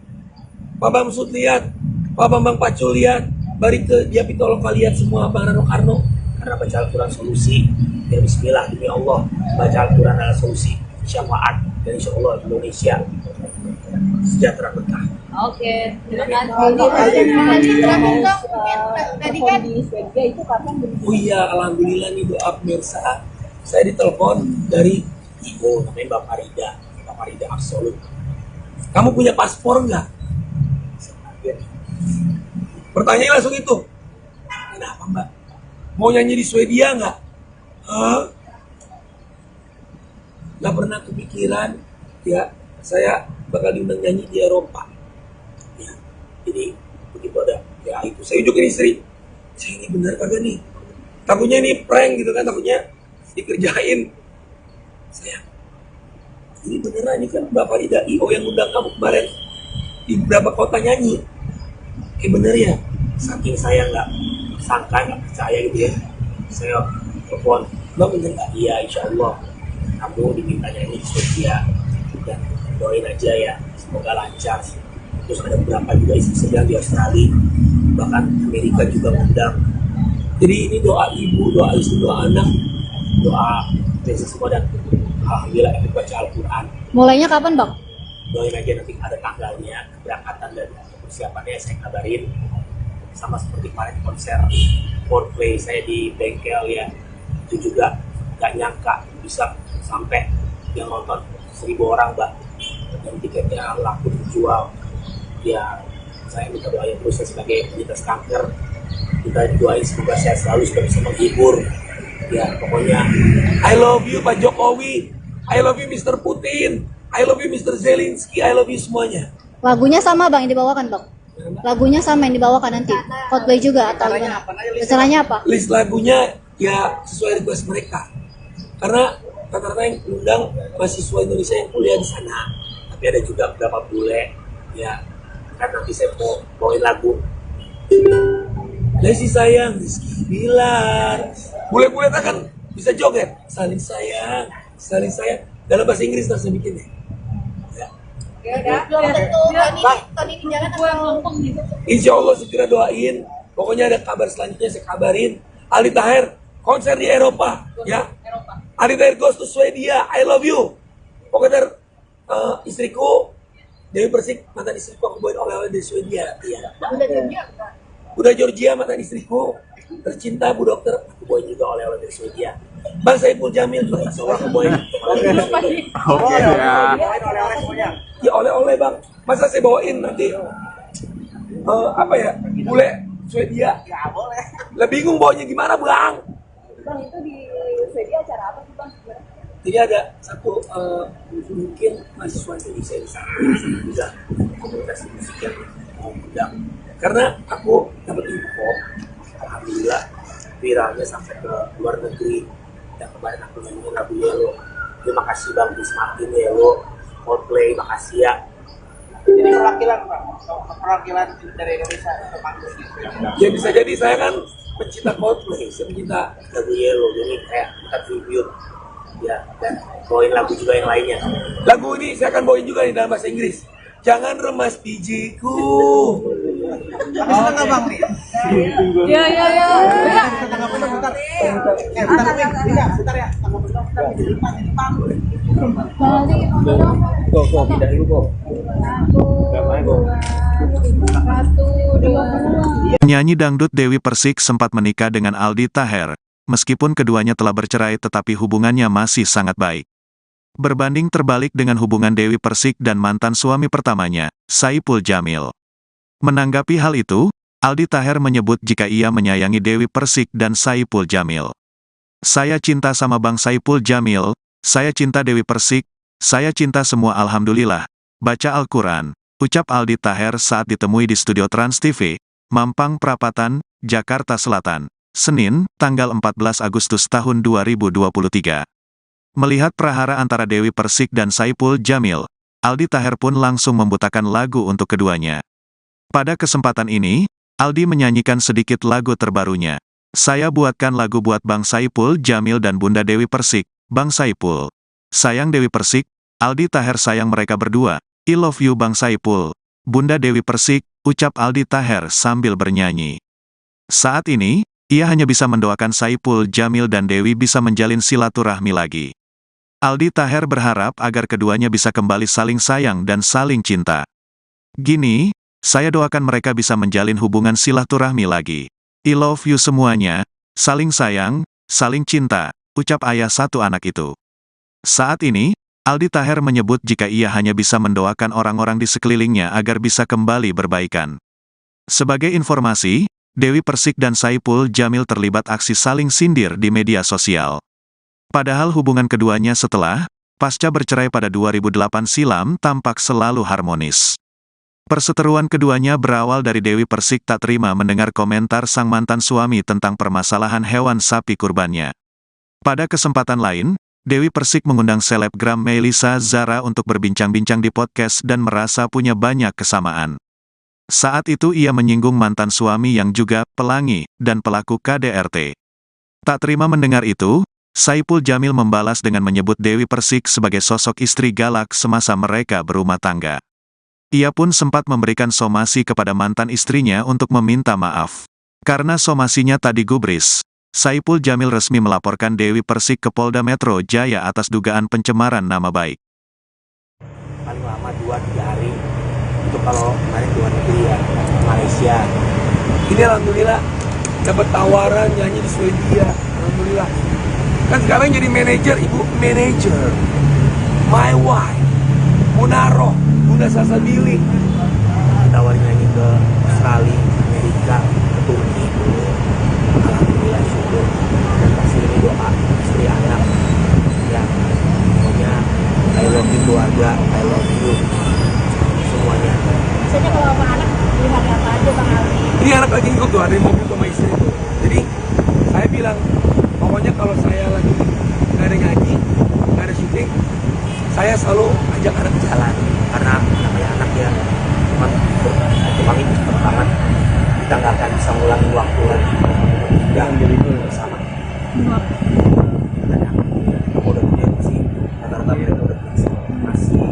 Pak Bamsud lihat, Pak Bambang Pacul lihat, Barike Dia Pitoloka lihat semua, Bang Rano Karno. Karena baca Al-Quran solusi, ya bismillah demi Allah, baca Al-Quran adalah solusi syafaat, dan insya Allah Indonesia sejahtera berkah. Oke, terima kasih. Tadi terakhir dong, tadi kan Oh iya, alhamdulillah nih doa pemirsa. Saya ditelepon dari Ibu namanya Mbak Farida Absolut. kamu punya paspor nggak? Pertanyaannya langsung itu. Kenapa Mbak? Mau nyanyi di Swedia nggak? Hah? Nggak pernah kepikiran ya saya bakal diundang nyanyi di Eropa. Ya, jadi begitu ada Ya itu saya unjukin istri. Saya ini benar kagak nih? Takutnya ini prank gitu kan, takutnya dikerjain. Saya ini beneran, ini kan Bapak Farida IO yang undang kamu kemarin di beberapa kota nyanyi. Bener ya? saking saya nggak sangka, nggak percaya gitu ya, saya telepon, Bang bener nggak? iya insya Allah kamu dimintanya ini di Swedia, dan doain aja ya semoga lancar. Terus ada beberapa juga istri sedang di Australia, bahkan Amerika juga ngundang. Jadi ini doa ibu, doa istri, doa anak, Doa dari semua, dan alhamdulillah ikut baca Al-Quran. Mulainya kapan bang? Doain aja nanti ada tanggalnya, keberangkatan dan persiapannya saya kabarin. Sama seperti kemarin konser Coldplay saya di bengkel ya, itu juga gak nyangka bisa sampai yang nonton 1.000 orang Mbak, dan tiketnya laku dijual. Ya saya minta doain terus, saya sebagai penyintas kanker, kita doain semoga saya selalu sudah bisa menghibur. Ya pokoknya I love you Pak Jokowi, I love you Mr. Putin, I love you Mr. Zelensky, I love you semuanya. Lagunya sama bang yang dibawakan bang? Lagunya sama yang dibawakan nanti? Coldplay juga atau gimana? Acaranya apa? List lagunya ya sesuai request mereka. Karena rata-rata yang undang mahasiswa Indonesia yang kuliah di sana. tapi ada juga beberapa bule ya, kan nanti saya mau bawain lagu. Lesi sayang, Rizky Bilar. Bule-bule kan bisa joget. Saling sayang, saling sayang. Dalam bahasa Inggris harus bikin ya. belum tentu tahun ini jalan atau gitu. Insya Allah segera doain. Pokoknya ada kabar selanjutnya saya kabarin. Aldi Taher konser di Eropa, ya. Aldi Taher goes to Swedia. I love you. Pokoknya istriku Dewi Persik, mantan istriku, aku bawain oleh-oleh dari Swedia. Iya. Udah Georgia mantan istriku tercinta Bu Dokter, aku bawain juga oleh-oleh dari Swedia. Bang Saipul Jamil juga seorang boy. Oke ya. Ya oleh-oleh bang, masa saya bawain nanti apa ya, bule Swedia? Ya boleh. Lah bingung bawanya gimana bang? Bang, itu di Swedia acara apa sih bang? Jadi ada satu mungkin mahasiswa Indonesia di sana juga komunitas musik yang mau undang. Karena aku dapat info, alhamdulillah viralnya sampai ke luar negeri. Yang kemarin aku nyanyiin lagu Yellow. Terima kasih bang Chris Martin Yellow, Coldplay, makasih ya. Jadi perwakilan dari Indonesia untuk panggung gitu. Ya bisa jadi saya kan pencinta Coldplay, saya pencinta lagu Yellow, jadi kayak kita tribute. Ya, dan bawain lagu juga yang lainnya. Lagu ini saya akan bawain juga di dalam bahasa Inggris. Jangan remas bijiku. Tapi senang nggak bang nih? Iya. Bentar ya. Go, pindah dulu go. Penyanyi dangdut Dewi Persik sempat menikah dengan Aldi Taher. Meskipun keduanya telah bercerai tetapi hubungannya masih sangat baik. Berbanding terbalik dengan hubungan Dewi Persik dan mantan suami pertamanya, Saipul Jamil. Menanggapi hal itu, Aldi Taher menyebut jika ia menyayangi Dewi Persik dan Saipul Jamil. Saya cinta sama Bang Saipul Jamil, saya cinta Dewi Persik, saya cinta semua alhamdulillah. Baca Al-Quran, ucap Aldi Taher saat ditemui di studio Trans TV, Mampang Perapatan, Jakarta Selatan. Senin, tanggal 14 Agustus tahun 2023. Melihat prahara antara Dewi Persik dan Saipul Jamil, Aldi Taher pun langsung membutakan lagu untuk keduanya. Pada kesempatan ini, Aldi menyanyikan sedikit lagu terbarunya. Saya buatkan lagu buat Bang Saipul Jamil dan Bunda Dewi Persik, Bang Saipul. Sayang Dewi Persik, Aldi Taher sayang mereka berdua. I love you Bang Saipul. Bunda Dewi Persik, ucap Aldi Taher sambil bernyanyi. Saat ini, ia hanya bisa mendoakan Saipul Jamil dan Dewi bisa menjalin silaturahmi lagi. Aldi Taher berharap agar keduanya bisa kembali saling sayang dan saling cinta. Gini, saya doakan mereka bisa menjalin hubungan silaturahmi lagi. I love you semuanya, saling sayang, saling cinta, ucap ayah satu anak itu. Saat ini, Aldi Taher menyebut jika ia hanya bisa mendoakan orang-orang di sekelilingnya agar bisa kembali berbaikan. Sebagai informasi, Dewi Persik dan Saipul Jamil terlibat aksi saling sindir di media sosial. Padahal hubungan keduanya setelah, pasca bercerai pada 2008 silam tampak selalu harmonis. Perseteruan keduanya berawal dari Dewi Persik tak terima mendengar komentar sang mantan suami tentang permasalahan hewan sapi kurbannya. Pada kesempatan lain, Dewi Persik mengundang selebgram Melisa Zara untuk berbincang-bincang di podcast dan merasa punya banyak kesamaan. Saat itu ia menyinggung mantan suami yang juga pelangi dan pelaku KDRT. Tak terima mendengar itu, Saipul Jamil membalas dengan menyebut Dewi Persik sebagai sosok istri galak semasa mereka berumah tangga. Ia pun sempat memberikan somasi kepada mantan istrinya untuk meminta maaf. Karena somasinya tak digubris, Saipul Jamil resmi melaporkan Dewi Persik ke Polda Metro Jaya atas dugaan pencemaran nama baik. Paling lama 2-3 hari. Itu kalau kemarin luar negeri ya, Malaysia. Ini alhamdulillah dapat tawaran nyanyi di Swedia, alhamdulillah. Kan sekarang jadi manajer, ibu manajer. My wife, Munaro, Bunda Salsabili. Ditawarin nyanyi ke Australia, Amerika, ke Turki. Alhamdulillah syukur. Dan kasih ini doa istri anak. Ya, pokoknya I love you keluarga, I love you semuanya. Biasanya kalau sama anak di hari apa aja Bang Aldi? Ini anak lagi ngikut tuh, ada di mobil sama istri itu. Jadi saya bilang, pokoknya kalau saya lagi nggak ada ngaji, nggak ada syuting, saya selalu ajak anak jalan. Karena namanya anak ya cuma pamit banget, kita nggak akan bisa ngulangi waktu lagi yang jadi itu bersama. Kamu udah punya sih, rata-rata mereka udah punya masih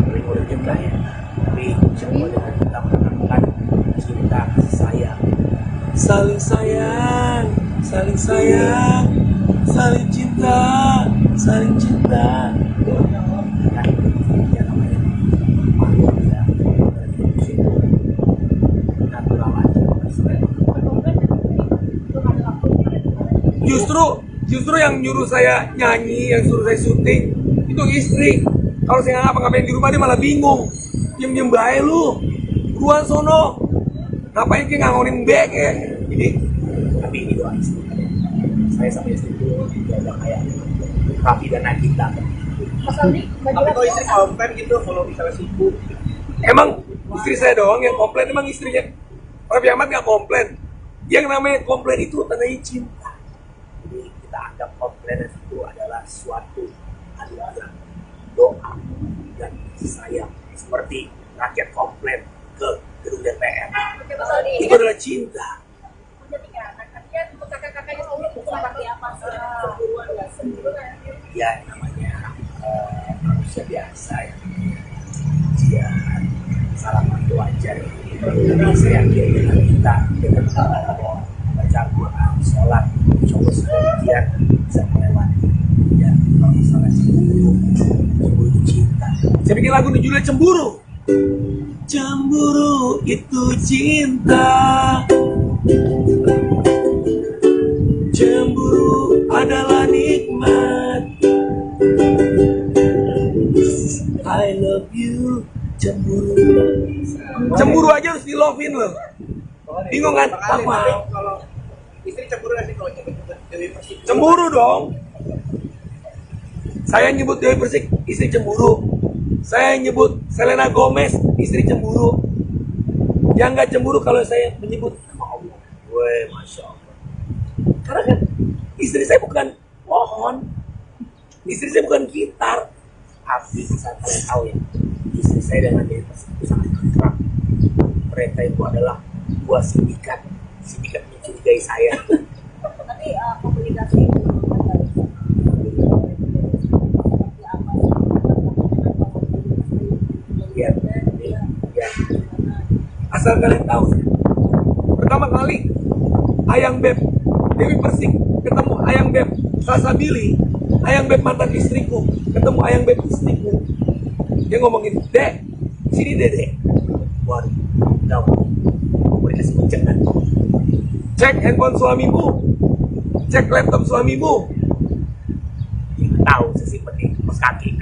mereka udah juga ya, tapi semua dengan kita menanamkan cinta kasih sayang. Saling sayang, saling sayang, saling cinta, saling cinta. Kan ya namanya makhluk ya, natural aja. Justru Justru yang nyuruh saya nyanyi, yang suruh saya syuting, itu istri. Kalau saya ngapa-ngapain di rumah dia malah bingung. Diem-diem bae lu. Buruan sono. Ngapain kayak ngangonin bek ya? Jadi tapi ini doa istri. Saya sama istri itu jaga kayak Raffi dan Nagita. Mas Aldi, bagi Tapi kalau laki istri komplain gitu kalau misalnya sibuk. Emang istri saya doang yang komplain, emang istrinya Raffi Ahmad nggak komplain. Yang namanya komplain itu tandanya cinta. Jadi kita anggap komplain itu adalah suatu anugerah, doa dan kasih sayang, seperti rakyat komplain ke gedung DPR. Oke, Mas Aldi. Itu adalah cinta. Jadi kan, kalian untuk kakak-kakaknya Allah seperti apa sih? Cemburuan nggak? Cemburuan. Ya namanya manusia biasa ya, dia salaman itu wajar. Tapi saya yakin dengan kita dengan baca Al-Quran, sholat, coba sebagian bisa melewati. Ya kalau masalah cemburu itu cinta. Saya bikin lagu nih judulnya Cemburu. Cemburu itu cinta. Cemburu adalah nikmat. I love you. Cemburu. Cemburu aja harus di love-in loh. Bingung kan? Apa? Kalau istri cemburu nanti kalau nyebut Dewi Persik. Cemburu dong. Saya nyebut Dewi Persik, istri cemburu. Saya nyebut Selena Gomez, istri cemburu. Yang nggak cemburu kalau saya menyebut nama Allah. Woi, masya Allah. Karena kan istri saya bukan pohon, istri saya bukan gitar. Tapi bisa kalian tahu ya, istri saya dengan Dewi Persik itu sangat akrab. Mereka itu adalah buah sindikat mencurigai saya. Tapi komunikasi Ya, ya. Asal kalian tahu, pertama kali Ayang Beb Dewi Persik ketemu Ayang Beb Salsabili, Ayang Beb mantan istriku ketemu Ayang Beb istriku, dia ngomongin, Dek, sini Dek. Waduh, tahu. Komunikasi kenceng kan? Cek handphone suamimu, cek laptop suamimu. Tahu saya simpen di kos kaki.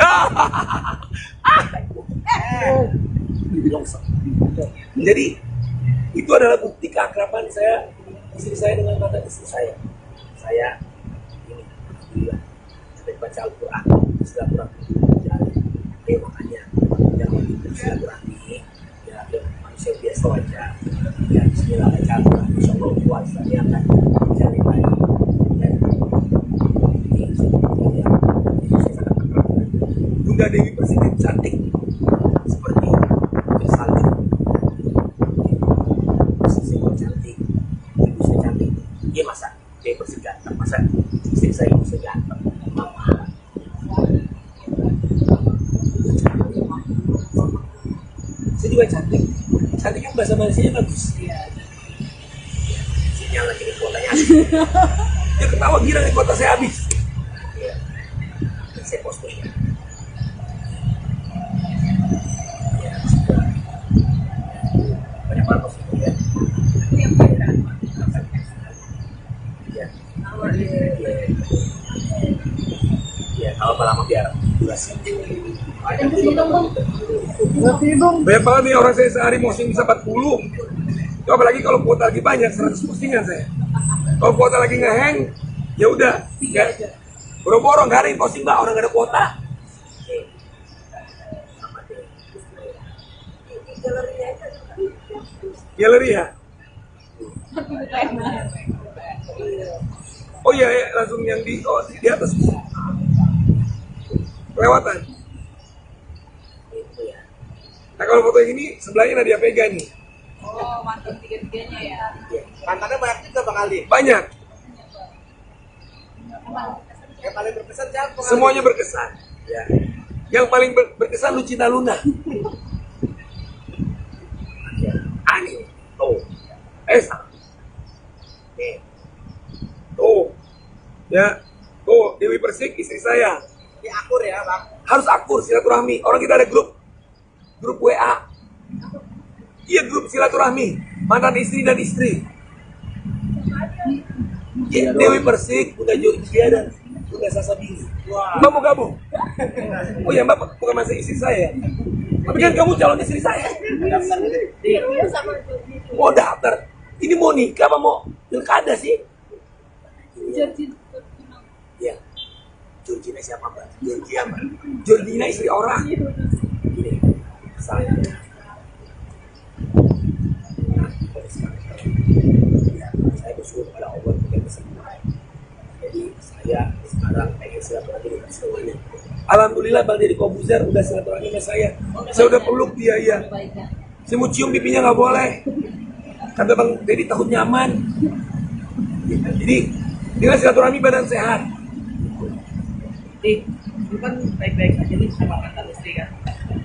Longsor. Jadi itu adalah bukti keakraban saya, istri saya dengan mantan istri saya. Saya ini alhamdulillah sampai baca Al-Quran, silaturahmi berjalan. Ya makanya jangan silaturahmi ya manusia biasa aja. Ya Bismillah baca Al-Quran, insya Allah puasa dia akan menjadi baik. Ya, ini saya sangat akrab dengan Bunda Dewi Persik yang cantik. seperti salju. Istri saya cantik, ibu saya cantik. Iya masa dia bersih ganteng, masa istri saya bisa ganteng. Saya juga cantik. Cantik kan bahasa Malaysia bagus. Sinyal lagi di kuotanya. Dia ketawa girang di kota saya habis. Iya. Dan saya posting ya. Ya sudah. Banyak banget posting ya. Ya. Ya kalau lama biar durasi. Banyak banget nih orang saya sehari posting bisa 40. Itu apalagi kalau kuota lagi banyak, 100 postingan saya. Kalau kuota lagi ngehang, ya udah. Ya. Boro-boro nggak ada yang posting mbak, orang nggak ada kuota. Galeri ya? Oh iya, ya, langsung yang di atas. Kelewatan. Itu ya. Nah kalau foto yang ini sebelahnya Nadia Vega nih. Oh, mantan tiga-tiganya ya. Mantannya banyak juga Bang Aldi. Banyak, Yang paling berkesan siapa? Bang Aldi? semuanya berkesan. Ya. Yang paling berkesan Lucina Luna. Ya. Ani. Oh. Esa. Nih. Tuh. Ya. Tuh, Dewi Persik istri saya. Di akur ya Bang. Harus akur silaturahmi. Orang kita ada grup WA. Iya, grup silaturahmi. Mantan istri dan istri. Ya, Dewi Persik, udah Georgia dan udah Sasabini. Mbak mau gabung? Oh ya, Mbak bukan masa istri saya. Tapi kan kamu calon istri saya. Mau daftar. Ini mau nikah apa mau pilkada sih? Ya. Georgina siapa, Mbak? Georgia, Mbak. Georgina istri orang. Gini, saya. Saya bersyukur kepada Allah yang bersembuhan. Jadi saya sekarang pengen silaturahmi dengan semuanya. Alhamdulillah Bang Deddy Kobuzer udah silaturahmi sama saya. Saya udah peluk dia ya. Saya mau cium pipinya nggak boleh. Kata Bang Deddy takut nyaman. Jadi dia silaturahmi badan sehat. Jadi, itu kan baik-baik aja nih sama mantan istri kan.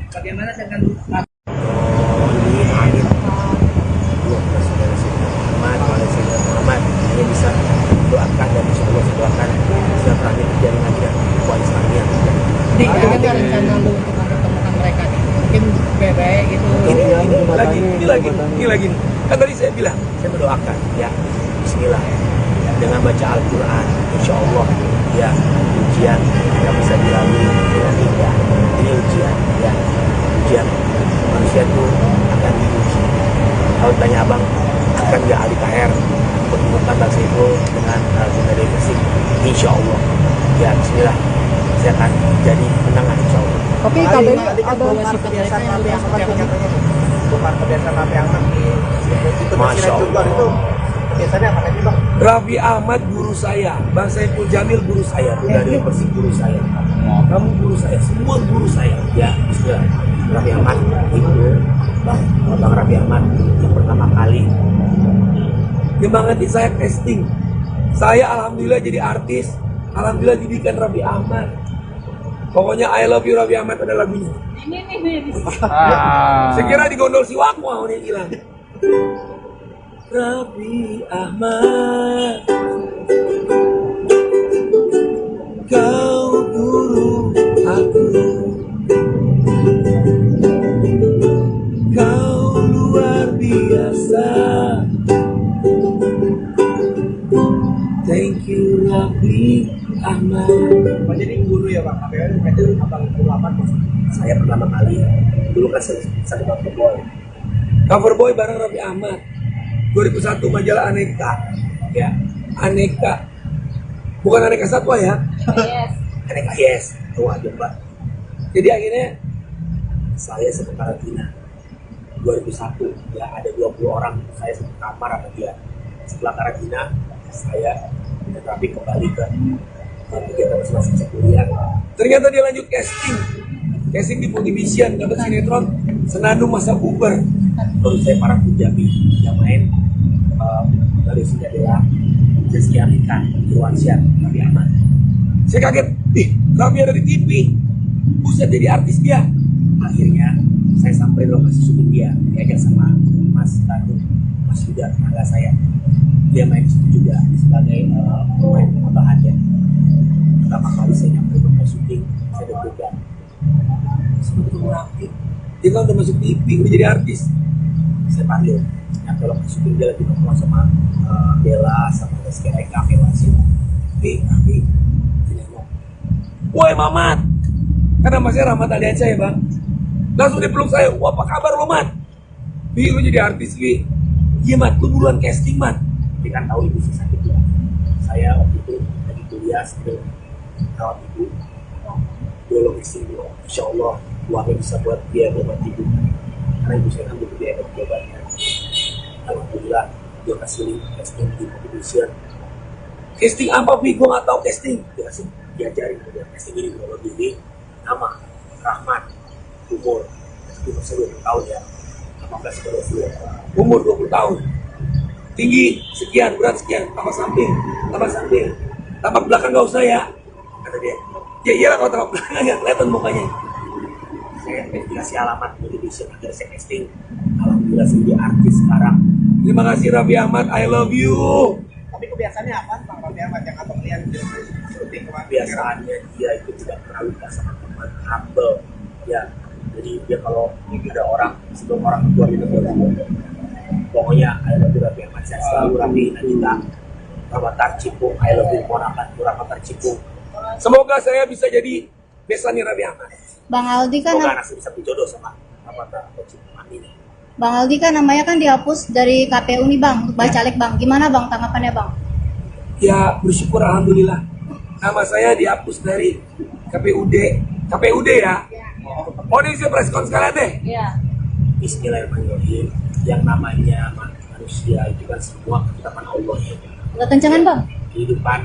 Bagaimana dengan Muhammad hanya bisa doakan dan insya Allah doakan silaturahmi terjalin lagi dan koalisi Islamiyah. Di ada rencana lu untuk mempertemukan mereka nih? Mungkin baik-baik gitu. Ini lagi. Kan tadi saya bilang, Saya mendoakan ya Bismillah dengan baca Al-Quran insya Allah ya ujian yang bisa dilalui dengan indah. Ini ujian ya, ujian manusia itu akan diuji. Kalau tanya abang akan nggak Ali Taher pertemukan Bang Saiful dengan Bunda Dewi Persik, insya Allah ya Bismillah saya akan jadi menangan insya Allah. Tapi kalau ada kebiasaan Nabi Ahmad katanya bukan kebiasaan Nabi Ahmad itu Masya Allah. biasanya apa tadi Bang? Raffi Ahmad guru saya, Bang Saiful Jamil guru saya, Bunda Dewi Persik guru saya, kamu guru saya, semua guru saya. ya Bismillah. Raffi Ahmad itu Bang Raffi Ahmad yang pertama kali Nyemangatin saya casting. Saya alhamdulillah jadi artis, alhamdulillah didikan Raffi Ahmad. Pokoknya I love you Raffi Ahmad ada lagunya. Saya kira di gondol si Wakmu mau nih hilang. Raffi Ahmad, kau guru aku, kau luar biasa. Thank you Raffi Ahmad. Jadi guru ya Bang, berarti abang ulama saya pertama kali dulu kan saya cover boy. Cover boy bareng Raffi Ahmad 2001 majalah Aneka ya, Aneka bukan Aneka Satwa ya, Aneka Yes tuh aja Mbak. Jadi akhirnya saya satu karantina 2001 ya, ada 20 orang saya satu kamar sama dia. Setelah karantina saya dan Raffi kembali ke kegiatan masing-masing saya kuliah. Ternyata dia lanjut casting di Multivision, dapat sinetron Senandung Masa Bubar. Lalu saya para Punjabi yang main dari Sinjadela, Rizky Amika, Irwansyah, Raffi Ahmad. Saya kaget, Raffi ada di TV, buset jadi artis dia. Akhirnya saya sampai lokasi syuting dia, diajak sama Mas Tanu, Mas Yuda, tetangga saya. Dia main di situ juga sebagai pemain penambahan ya. Pertama kali saya nyampe lokasi syuting, saya deg-degan. Sebetulnya Raffi, dia kan udah masuk TV, udah jadi artis. Saya panggil, nyampe lokasi syuting dia lagi nongkrong sama Bella, sama Rizky Eka, Raffi, dia nengok. Woi Mamat, karena nama saya Rahmat Aliansyah ya Bang. Langsung dia peluk saya, wah apa kabar lo Mat? Bi, lu jadi artis Bi. Iya Mat, lu buruan casting Mat. Dia kan tahu ibu saya sakit ya. Saya waktu itu lagi kuliah sambil rawat ibu. Biologis ibu, insya Allah uangnya bisa buat biaya obat ibu. Karena ibu saya kan butuh biaya obatnya. Alhamdulillah dia kasih link casting di Multivision. Casting apa Bi? Gue nggak tahu casting. Dia kasih diajarin dia casting ini biologi ini. Nama Rahmat, umur saya 20 tahun ya, 18 ke 20. Umur 20 tahun, tinggi sekian, berat sekian, tambah samping, tambah belakang nggak usah ya, kata dia. Ya iyalah kalau tambah belakang nggak kelihatan mukanya. Saya dikasih alamat Multivision agar saya casting. Alhamdulillah saya jadi artis sekarang. Terima kasih Raffi Ahmad, I love you. Tapi kebiasaannya apa Bang Raffi Ahmad yang abang lihat syuting kemarin? Kebiasaannya dia itu tidak pernah lupa sama teman, humble ya. Jadi dia kalau ada orang sebelum orang keluar itu pokoknya ada Raffi Ahmad, saya selalu Raffi Nagita Rawatar Cipung, I love you Morakan, Rawatar Cipung. Semoga saya bisa jadi besannya Raffi Ahmad. Bang Aldi kan Semoga anak saya bisa berjodoh sama Rawatar Cipung. Amin. Bang Aldi kan namanya kan dihapus dari KPU nih Bang, untuk bacalek Bang. Gimana Bang tanggapannya Bang? Ya bersyukur alhamdulillah. Nama saya dihapus dari KPUD ya. Oh ini saya preskon sekalian deh. Iya. Bismillahirrahmanirrahim. Yang namanya manusia itu kan semua ketetapan Allah ya. Udah kencengan Bang? Kehidupan.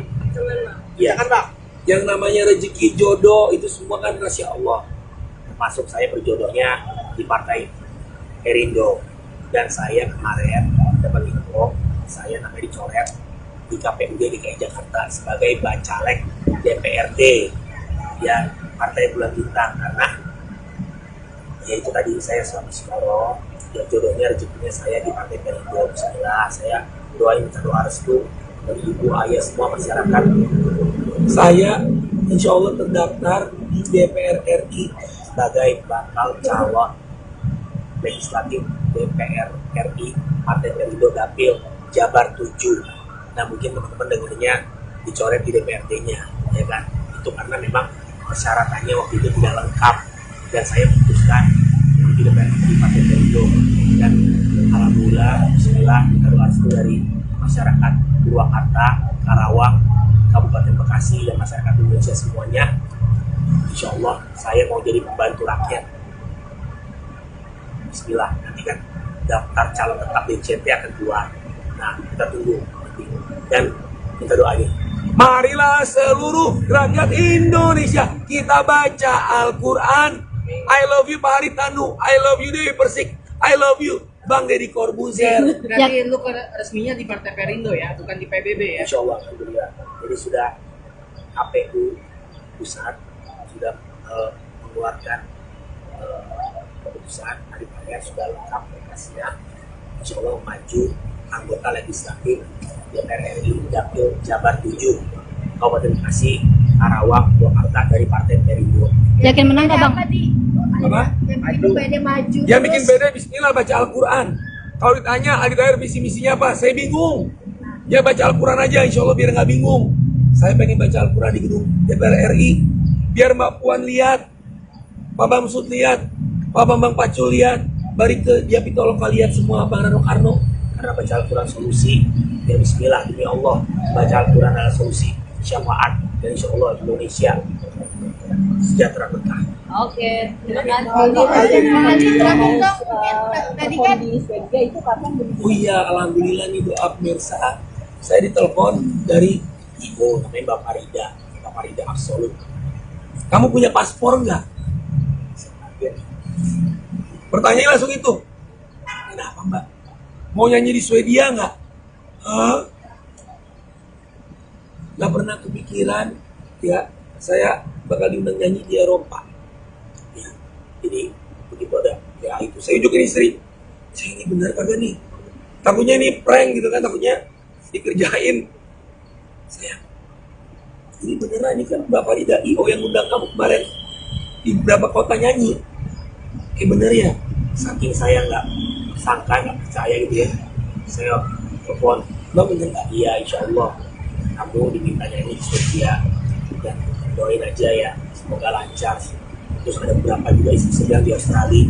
Iya kan Pak? Yang namanya rezeki jodoh itu semua kan rahasia Allah. Termasuk saya berjodohnya di Partai Perindo. Dan saya kemarin dapat info, saya namanya dicoret di KPUD DKI Jakarta sebagai bacalek DPRD ya Partai Bulan Bintang, karena ya itu tadi saya selama psikolog ya jodohnya rezekinya saya di Partai Perindo. Bismillah, saya doain minta doa restu dari ibu ayah semua masyarakat. Saya insya Allah terdaftar di DPR RI Sebagai bakal calon legislatif DPR RI Partai Perindo Dapil Jabar 7. Nah mungkin teman-teman dengarnya dicoret di DPRD-nya, ya kan? Itu karena memang persyaratannya waktu itu tidak lengkap dan saya memutuskan di DPRD Partai Perindo. Dan alhamdulillah, bismillah, kita doa restu dari masyarakat Purwakarta, Karawang, Kabupaten Bekasi dan masyarakat Indonesia semuanya. Insya Allah saya mau jadi pembantu rakyat. Bismillah, nanti kan daftar calon tetap DCT akan keluar. Nah kita tunggu dan minta doanya. Marilah seluruh rakyat Indonesia kita baca Al-Quran. I love you Pak Haritanu, I love you Dewi Persik, I love you Bang Deddy Corbuzier. Berarti lu resminya di Partai Perindo ya, bukan di PBB ya? Insya Allah, alhamdulillah. Jadi sudah KPU pusat sudah mengeluarkan keputusan hari raya sudah lengkap berkasnya. Insya Allah maju anggota legislatif DPR RI Dapil Jabar 7 Kabupaten Bekasi, Karawang, Purwakarta dari Partai Perindo. Yakin menang gak Bang? Apa? Yang bikin beda bismillah baca Al-Quran. Kalau ditanya Aldi Taher visi misinya apa, saya bingung. Ya baca Al-Quran aja insya Allah biar nggak bingung. Saya pengen baca Al-Quran di gedung DPR RI biar Mbak Puan lihat, Pak Bamsud lihat, Pak Bambang Pacul lihat, Barike dia Pitoloka lihat semua, Bang Rano Karno. Karena baca Al-Quran solusi, ya bismillah demi Allah, baca Al-Quran adalah solusi syafaat dan insya Allah Indonesia sejahtera berkah. Oke, terima kasih. Tadi kan Oh iya, alhamdulillah nih doa pemirsa. Saya ditelepon dari Ibu namanya Bapak Rida Absolut. kamu punya paspor nggak? Pertanyaan langsung itu. Kenapa Mbak? Mau nyanyi di Swedia nggak? Hah? Nggak pernah kepikiran ya saya bakal diundang nyanyi di Eropa. Ya, jadi begitu ada ya itu Saya ujukin istri. Saya ini benar kagak nih? Takutnya ini prank gitu kan, takutnya dikerjain. Saya ini beneran, ini kan Bapak Rida IO yang undang kamu kemarin di beberapa kota nyanyi. Bener ya? saking saya nggak sangka, nggak percaya gitu ya, saya telepon, Mbak bener nggak? iya insya Allah kamu dimintanya ini di Swedia dan doain aja ya semoga lancar. Terus ada beberapa juga istri sedang di Australia,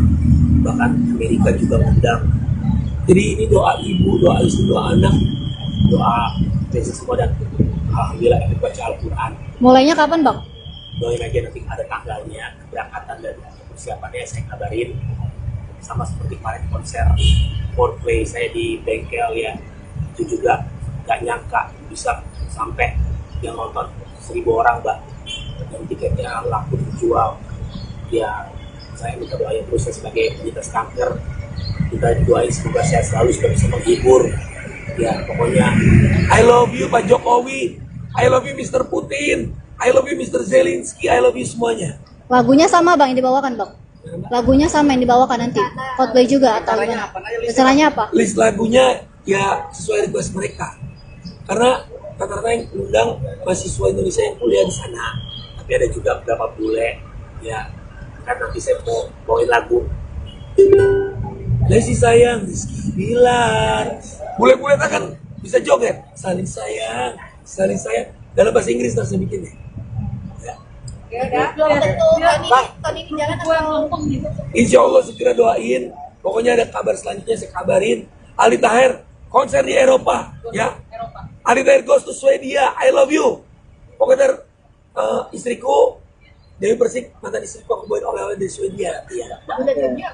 bahkan Amerika juga mengundang. Jadi ini doa ibu, doa istri, doa anak, Doa basic semua dan alhamdulillah ikut baca Al-Quran. Mulainya kapan Bang? Doain aja nanti ada tanggalnya, keberangkatan dan persiapannya saya kabarin. Sama seperti kemarin konser Coldplay saya di bengkel ya, itu juga gak nyangka bisa sampai yang nonton 1.000 orang Mbak, dan tiketnya laku dijual. Ya saya minta doain terus, saya sebagai penyintas kanker kita doain semoga saya selalu sudah bisa menghibur ya. Pokoknya I love you Pak Jokowi, I love you Mr. Putin, I love you Mr. Zelensky, I love you semuanya. Lagunya sama Bang yang dibawakan Bang? Lagunya sama yang dibawakan nanti? Coldplay juga atau gimana? Acaranya apa? List lagunya ya sesuai request mereka. Karena rata-rata yang undang mahasiswa Indonesia yang kuliah di sana. tapi ada juga beberapa bule ya, kan nanti saya mau bawain lagu Lesti sayang, Rizky Bilar. Bule-bule kan Bisa joget, saling sayang, dalam bahasa Inggris harus bikin ya. Ya udah. Belum tentu Tony di jalan atau gitu. Insya Allah segera doain. Pokoknya ada kabar selanjutnya saya kabarin. Aldi Taher konser di Eropa, ya. Aldi Taher goes to Swedia. I love you. Pokoknya istriku Dewi Persik, mantan istriku, aku bawain oleh-oleh dari Swedia. Iya. Udah Georgia enggak?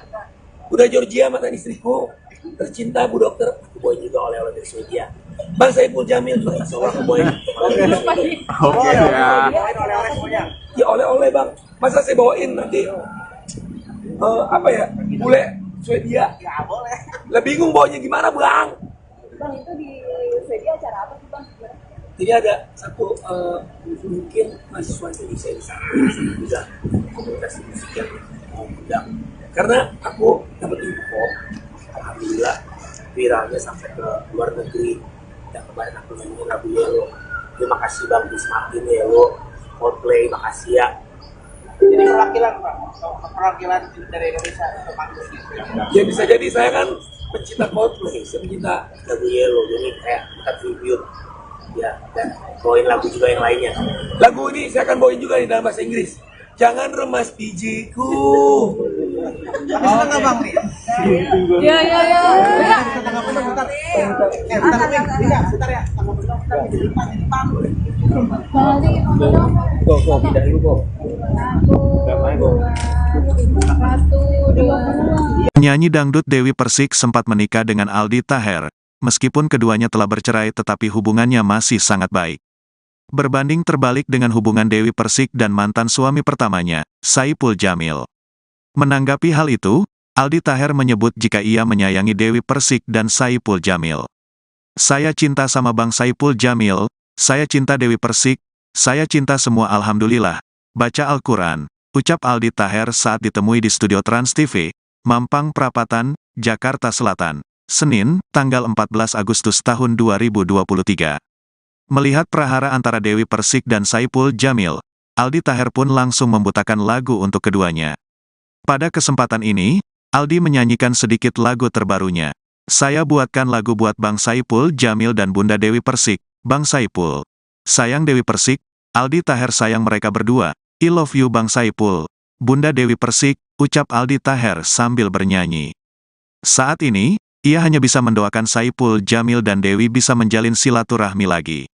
Udah Georgia, mantan istriku tercinta Bu Dokter, aku bawain juga oleh-oleh dari Swedia. Bang Saipul Jamil juga insya Allah aku bawain oleh-oleh dari Swedia. Oke ya. Ya oleh-oleh bang, masa saya bawain nanti apa ya, bule Swedia? Ya boleh. Lah bingung bawanya gimana bang? Bang itu di Swedia acara apa sih bang? Jadi ada satu mungkin mahasiswa Indonesia di sana juga komunitas musik yang mau undang. Karena aku dapat info, alhamdulillah viralnya sampai ke luar negeri. Yang kemarin aku nyanyiin lagu Yellow. Terima kasih bang Chris Martin Yellow, Coldplay, makasih ya. Jadi perwakilan Pak, perwakilan dari Indonesia untuk panggung gitu. Ya bisa jadi saya kan pencinta Coldplay, saya pencinta lagu Yellow, jadi kayak kita tribute. Ya, dan bawain lagu juga yang lainnya. Lagu ini saya akan bawain juga di dalam bahasa Inggris. Jangan remas bijiku. Tapi senang nggak bang nih? Ya. Bentar ya. Go, pindah dulu go. Penyanyi dangdut Dewi Persik sempat menikah dengan Aldi Taher. Meskipun keduanya telah bercerai tetapi hubungannya masih sangat baik. Berbanding terbalik dengan hubungan Dewi Persik dan mantan suami pertamanya, Saipul Jamil. Menanggapi hal itu, Aldi Taher menyebut jika ia menyayangi Dewi Persik dan Saipul Jamil. Saya cinta sama Bang Saipul Jamil, saya cinta Dewi Persik, saya cinta semua alhamdulillah. Baca Al-Quran, ucap Aldi Taher saat ditemui di studio Trans TV, Mampang Perapatan, Jakarta Selatan. Senin, tanggal 14 Agustus tahun 2023. Melihat prahara antara Dewi Persik dan Saipul Jamil, Aldi Taher pun langsung membutakan lagu untuk keduanya. Pada kesempatan ini, Aldi menyanyikan sedikit lagu terbarunya. Saya buatkan lagu buat Bang Saipul Jamil dan Bunda Dewi Persik, Bang Saipul. Sayang Dewi Persik, Aldi Taher sayang mereka berdua. I love you Bang Saipul. Bunda Dewi Persik, ucap Aldi Taher sambil bernyanyi. Saat ini, ia hanya bisa mendoakan Saipul Jamil dan Dewi bisa menjalin silaturahmi lagi.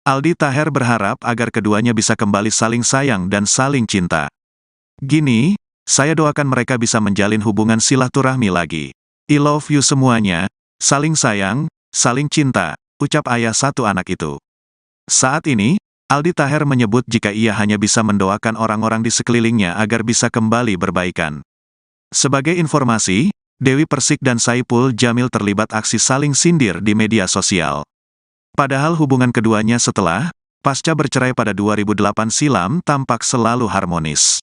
Aldi Taher berharap agar keduanya bisa kembali saling sayang dan saling cinta. Gini, saya doakan mereka bisa menjalin hubungan silaturahmi lagi. I love you semuanya, saling sayang, saling cinta, ucap ayah satu anak itu. Saat ini, Aldi Taher menyebut jika ia hanya bisa mendoakan orang-orang di sekelilingnya agar bisa kembali berbaikan. Sebagai informasi, Dewi Persik dan Saipul Jamil terlibat aksi saling sindir di media sosial. Padahal hubungan keduanya setelah, pasca bercerai pada 2008 silam tampak selalu harmonis.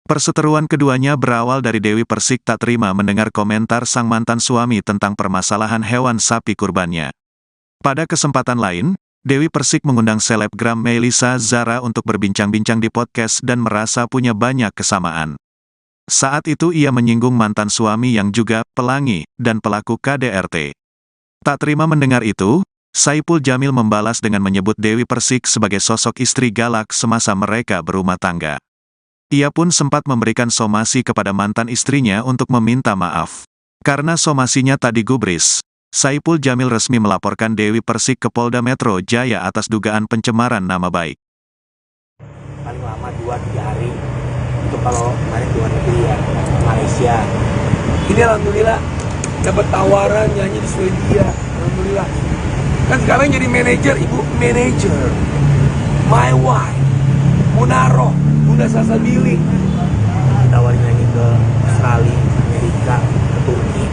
Perseteruan keduanya berawal dari Dewi Persik tak terima mendengar komentar sang mantan suami tentang permasalahan hewan sapi kurbannya. Pada kesempatan lain, Dewi Persik mengundang selebgram Melisa Zara untuk berbincang-bincang di podcast dan merasa punya banyak kesamaan. Saat itu ia menyinggung mantan suami yang juga pelangi dan pelaku KDRT. Tak terima mendengar itu, Saipul Jamil membalas dengan menyebut Dewi Persik sebagai sosok istri galak semasa mereka berumah tangga. Ia pun sempat memberikan somasi kepada mantan istrinya untuk meminta maaf. Karena somasinya tak digubris, Saipul Jamil resmi melaporkan Dewi Persik ke Polda Metro Jaya atas dugaan pencemaran nama baik. Paling lama 2-3 hari. Itu kalau kemarin di luar negeri ya, Malaysia. Ini alhamdulillah dapat tawaran nyanyi di Swedia. Alhamdulillah. Kan sekarang jadi manajer, ibu manajer. My wife, Munaro, Bunda Salsabili. Ditawarin nyanyi ke Australia, Amerika, ke Turki.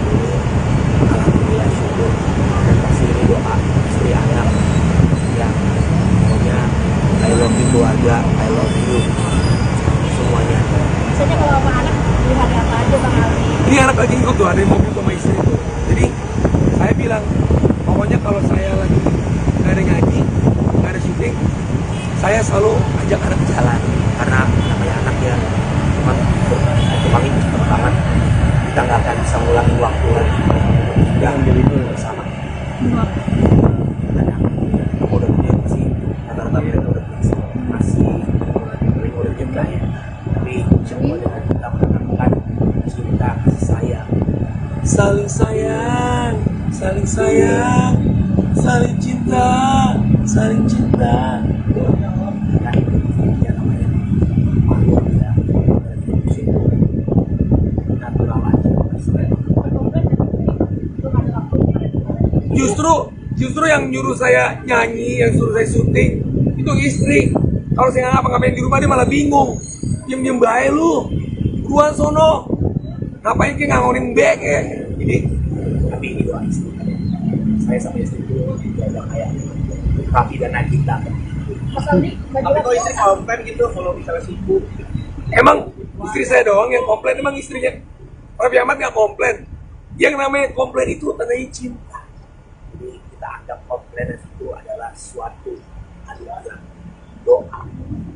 Alhamdulillah syukur. Dan kasih ini doa istri anak. Ya, pokoknya I love you keluarga, I love you semuanya. Biasanya kalau sama anak di hari apa aja Bang Aldi? Ini anak lagi ikut tuh, ada yang mobil sama istri tuh. Jadi saya bilang, pokoknya kalau saya lagi nggak ada nyanyi, nggak ada syuting, saya selalu ajak anak jalan. Karena namanya anak ya, cuman paling cepet banget. Kita nggak akan bisa ngulangi waktu lagi. Ya, jadi itu bersama. saling sayang, saling sayang, saling cinta, saling cinta. Kan ya namanya makhluk ya, natural aja. Justru yang nyuruh saya nyanyi, yang suruh saya syuting itu istri. Kalau saya ngapa-ngapain di rumah dia malah bingung. Diem bae lu, buruan sono. Ngapain kayak ngangonin bek ya? Ini Tapi ini doa istri. Saya sama istri itu udah kayak Raffi dan Nagita. Mas Aldi, Tapi kalau istri komplain gitu kalau misalnya sibuk. emang istri saya doang yang komplain, emang istrinya Raffi Ahmad nggak komplain. Yang namanya komplain itu tandanya cinta. Jadi kita anggap komplain itu adalah suatu anugerah, doa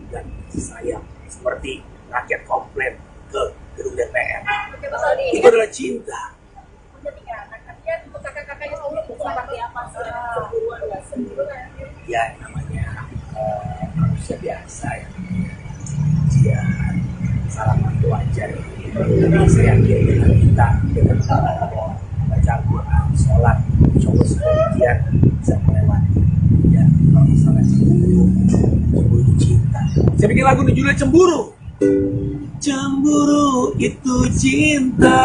dan kasih sayang. Seperti rakyat komplain ke gedung DPR. Oke, Mas Aldi. Itu adalah cinta. Punya 3 anak. Kalian untuk kakak-kakaknya Allah seperti apa sih? Cemburuan nggak? Cemburu nggak? Ya namanya manusia biasa ya. Dia salah satu wajar. Tapi saya yakin dengan kita dengan baca Al-Quran, sholat, coba sebagian bisa melewati. Ya kalau masalah cemburu itu cinta. Saya bikin lagu nih judulnya Cemburu. Cemburu itu cinta.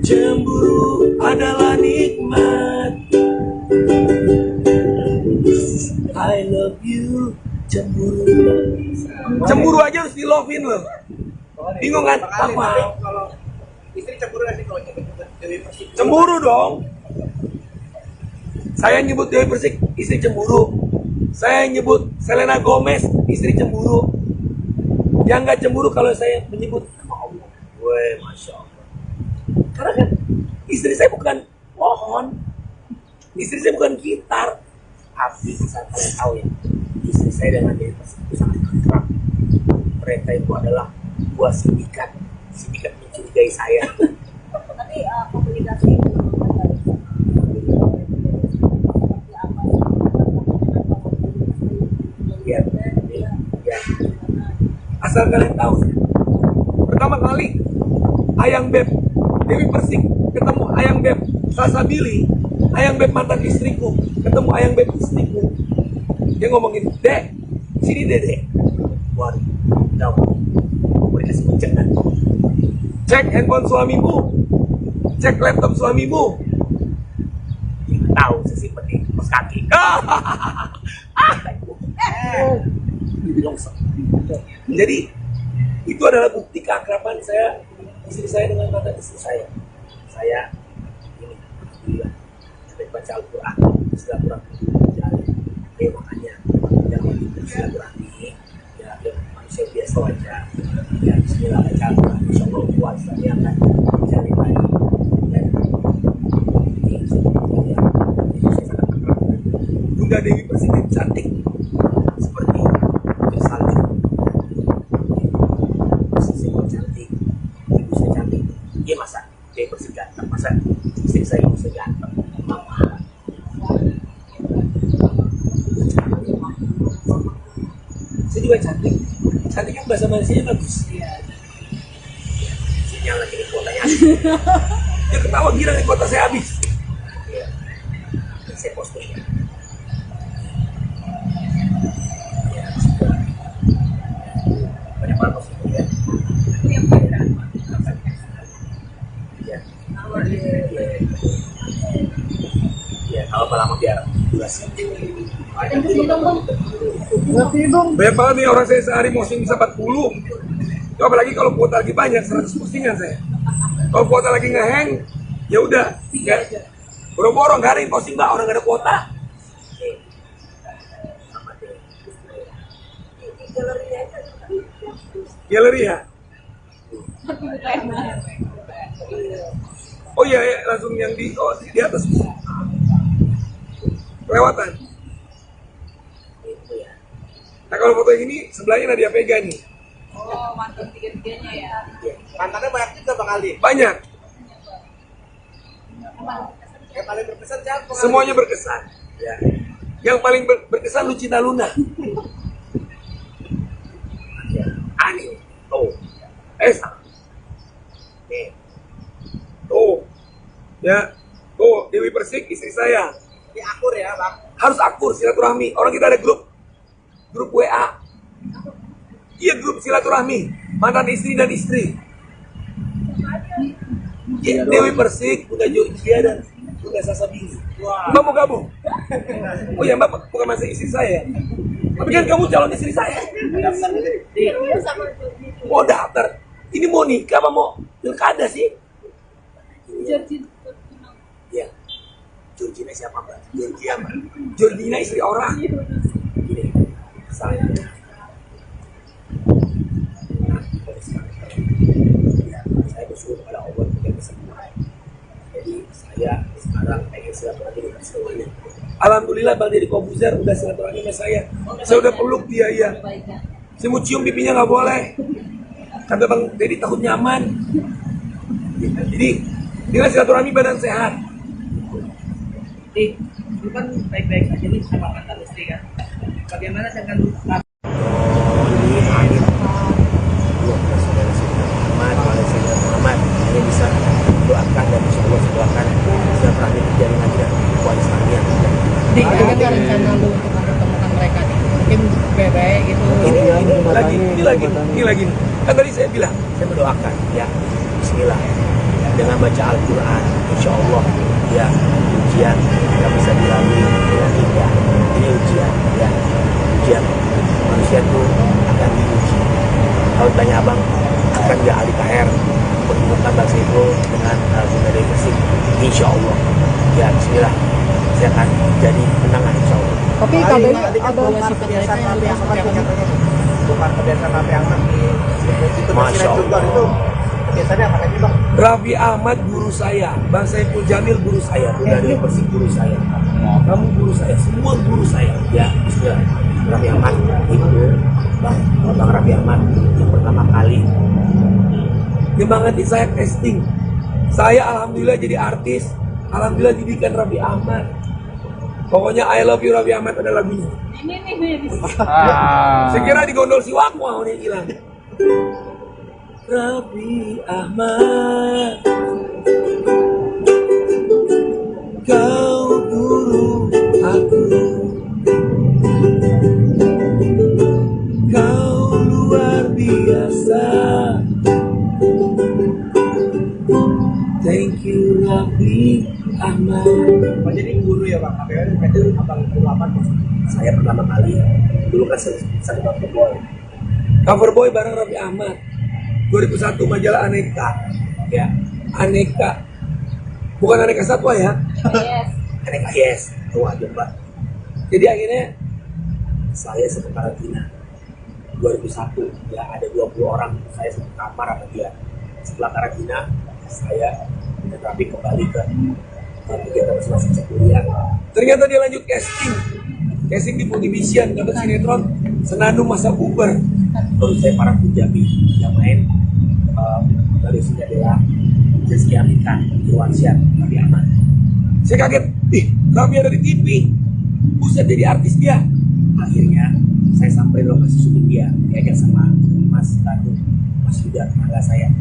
Cemburu adalah nikmat. I love you. Cemburu aja harus di love-in loh. Bingung kan? Apa? Kalau istri cemburu nggak sih kalau nyebut Dewi Persik? Cemburu dong. Saya nyebut Dewi Persik, istri cemburu. Saya nyebut Selena Gomez, istri cemburu. Yang nggak cemburu kalau saya menyebut nama Allah. Weh, masya Allah. Karena kan istri saya bukan pohon, istri saya bukan gitar. Tapi bisa kalian tahu ya, istri saya dengan Dewi Persik itu sangat akrab. Mereka itu adalah buah sindikat mencurigai saya. Tapi komunikasi Ya, ya. Asal kalian tahu, pertama kali Ayang Beb Dewi Persik ketemu Ayang Beb Salsabili, Ayang Beb mantan istriku ketemu Ayang Beb istriku, dia ngomongin, Dek, sini Dek. Waduh, tahu. Mau dikasih kucing kan? Cek handphone suamimu, cek laptop suamimu. Tahu sesimpan di kos kaki. Longsor. Jadi itu adalah bukti keakraban saya, istri saya dengan mantan istri saya. Saya ini alhamdulillah sampai baca Al-Quran silaturahmi menjalin. Ya makanya jangan silaturahmi ya manusia biasa aja. Ya Bismillah baca Al-Quran, insyaallah puasa dia akan menjalin lagi. Dan ini ya, saya sangat akrab dengan Bunda Dewi Persik yang cantik. seperti Putri Salju. Istri saya cantik, ibu saya cantik. Dia masa dia bersih ganteng, masa istri saya bersih ganteng. Mama. Saya juga cantik. Cantik kan bahasa Malaysianya bagus. Sinyal lagi di kotanya. Dia ketawa gila nih kota saya habis. Ya. Saya posting ya. Ya, sudah. Banyak banget posting ya. Ya. Ya, kalau lama biar durasi. Banyak banget nih orang saya sehari posting bisa 40. Itu apalagi kalau kuota lagi banyak, 100 postingan saya. Kalau kuota lagi ngeheng, ya udah, nggak. Boro-boro nggak ada yang posting mbak, orang nggak ada kuota. Sama deh. Galeri ya? Oh iya, ya, langsung yang di atas. Kelewatan. Itu ya. Nah kalau foto yang ini sebelahnya Nadia Vega nih. Oh, mantan tiga-tiganya ya. Mantannya banyak juga Bang Aldi. Banyak, Yang paling berkesan siapa? Bang Aldi? semuanya berkesan. Ya. Yang paling berkesan Lucina Luna. Ya. Ani. Oh. Esa. Ya, oh Dewi Persik istri saya. Di akur ya, Bang. Harus akur silaturahmi. Orang kita ada grup WA. Iya, grup silaturahmi mantan istri dan istri. Ya, Dewi Persik, Bunda Georgia dan Bunda Sasabini. Mbak mau gabung? Oh ya, Mbak bukan masa istri saya. Tapi kan kamu calon istri saya. Mau daftar. Ini mau nikah apa mau pilkada sih? Ya. Georgina siapa, Mbak? Georgia, Mbak. Georgina istri orang. Gini, saya. Ya, saya bersyukur kepada Allah yang bisa memulai. Jadi saya sekarang pengen silaturahmi dengan semuanya. Alhamdulillah Bang Deddy Kobuzer udah silaturahmi sama saya. Saya udah peluk dia ya. Saya mau cium pipinya nggak boleh. Kata Bang Deddy takut nyaman. Jadi dengan silaturahmi badan sehat. Lu kan baik-baik aja nih sama mantan istri kan. Bagaimana dengan Ini Adit. Allah saudara-saudara Muhammad, saudara Muhammad, ini bisa doakan dan insya Allah doakan silaturahmi terjadi lagi dan koalisi Islamiyah. Dik, ada nggak rencana lu untuk mempertemukan mereka nih? Mungkin baik-baik gitu. Ini lagi. Kan tadi saya bilang, Saya mendoakan ya, Bismillah, dengan baca Al-Quran, insya Allah ya ujian yang bisa dilalui dengan indah. Ini ujian ya, ujian manusia itu akan diuji. Kalau tanya abang, akan nggak Ali KR menemukan bangsa itu dengan Bunda Dewi Persik? Insya Allah ya, Bismillah, saya akan jadi menangan insya Allah. Tapi KBRI ada kebiasaan KBRI yang bukan kebiasaan KBRI yang itu Masya Allah. itu biasanya apa lagi, Bang? Raffi Ahmad guru saya, Bang Saiful Jamil guru saya, Bunda Dewi Persik guru saya, kamu guru saya, semua guru saya. ya Bismillah. Raffi Ahmad itu Bang Raffi Ahmad yang pertama kali Nyemangatin saya casting. Saya alhamdulillah jadi artis, alhamdulillah didikan Raffi Ahmad. Pokoknya I love you Raffi Ahmad ada lagunya. Saya kira di gondol si Wakwa ini hilang. Raffi Ahmad, kau guru aku, kau luar biasa. Thank you Raffi Ahmad. Oh, jadi guru ya, Bang? KBRI itu abang ulama. saya pertama kali dulu kan saya cover boy. Cover boy bareng Raffi Ahmad 2001 majalah Aneka ya, Aneka bukan Aneka Satwa ya, Aneka Yes, tahu aja Mbak. Jadi akhirnya saya satu karantina 2001 ya, ada 20 orang, saya satu kamar sama dia. Setelah karantina saya dan Raffi kembali ke kegiatan masing-masing kuliah. Ternyata dia lanjut casting di Putivision, dapat sinetron Senandung Masa Bubar. Lalu saya para Punjabi yang main dari sini adalah Rizky Aminta, Irwansyah, Raffi Ahmad. Saya kaget, Raffi ada di TV, buset jadi artis dia. Akhirnya saya sampai lokasi syuting dia, diajak sama Mas Bandung, Mas Yuda, tetangga saya.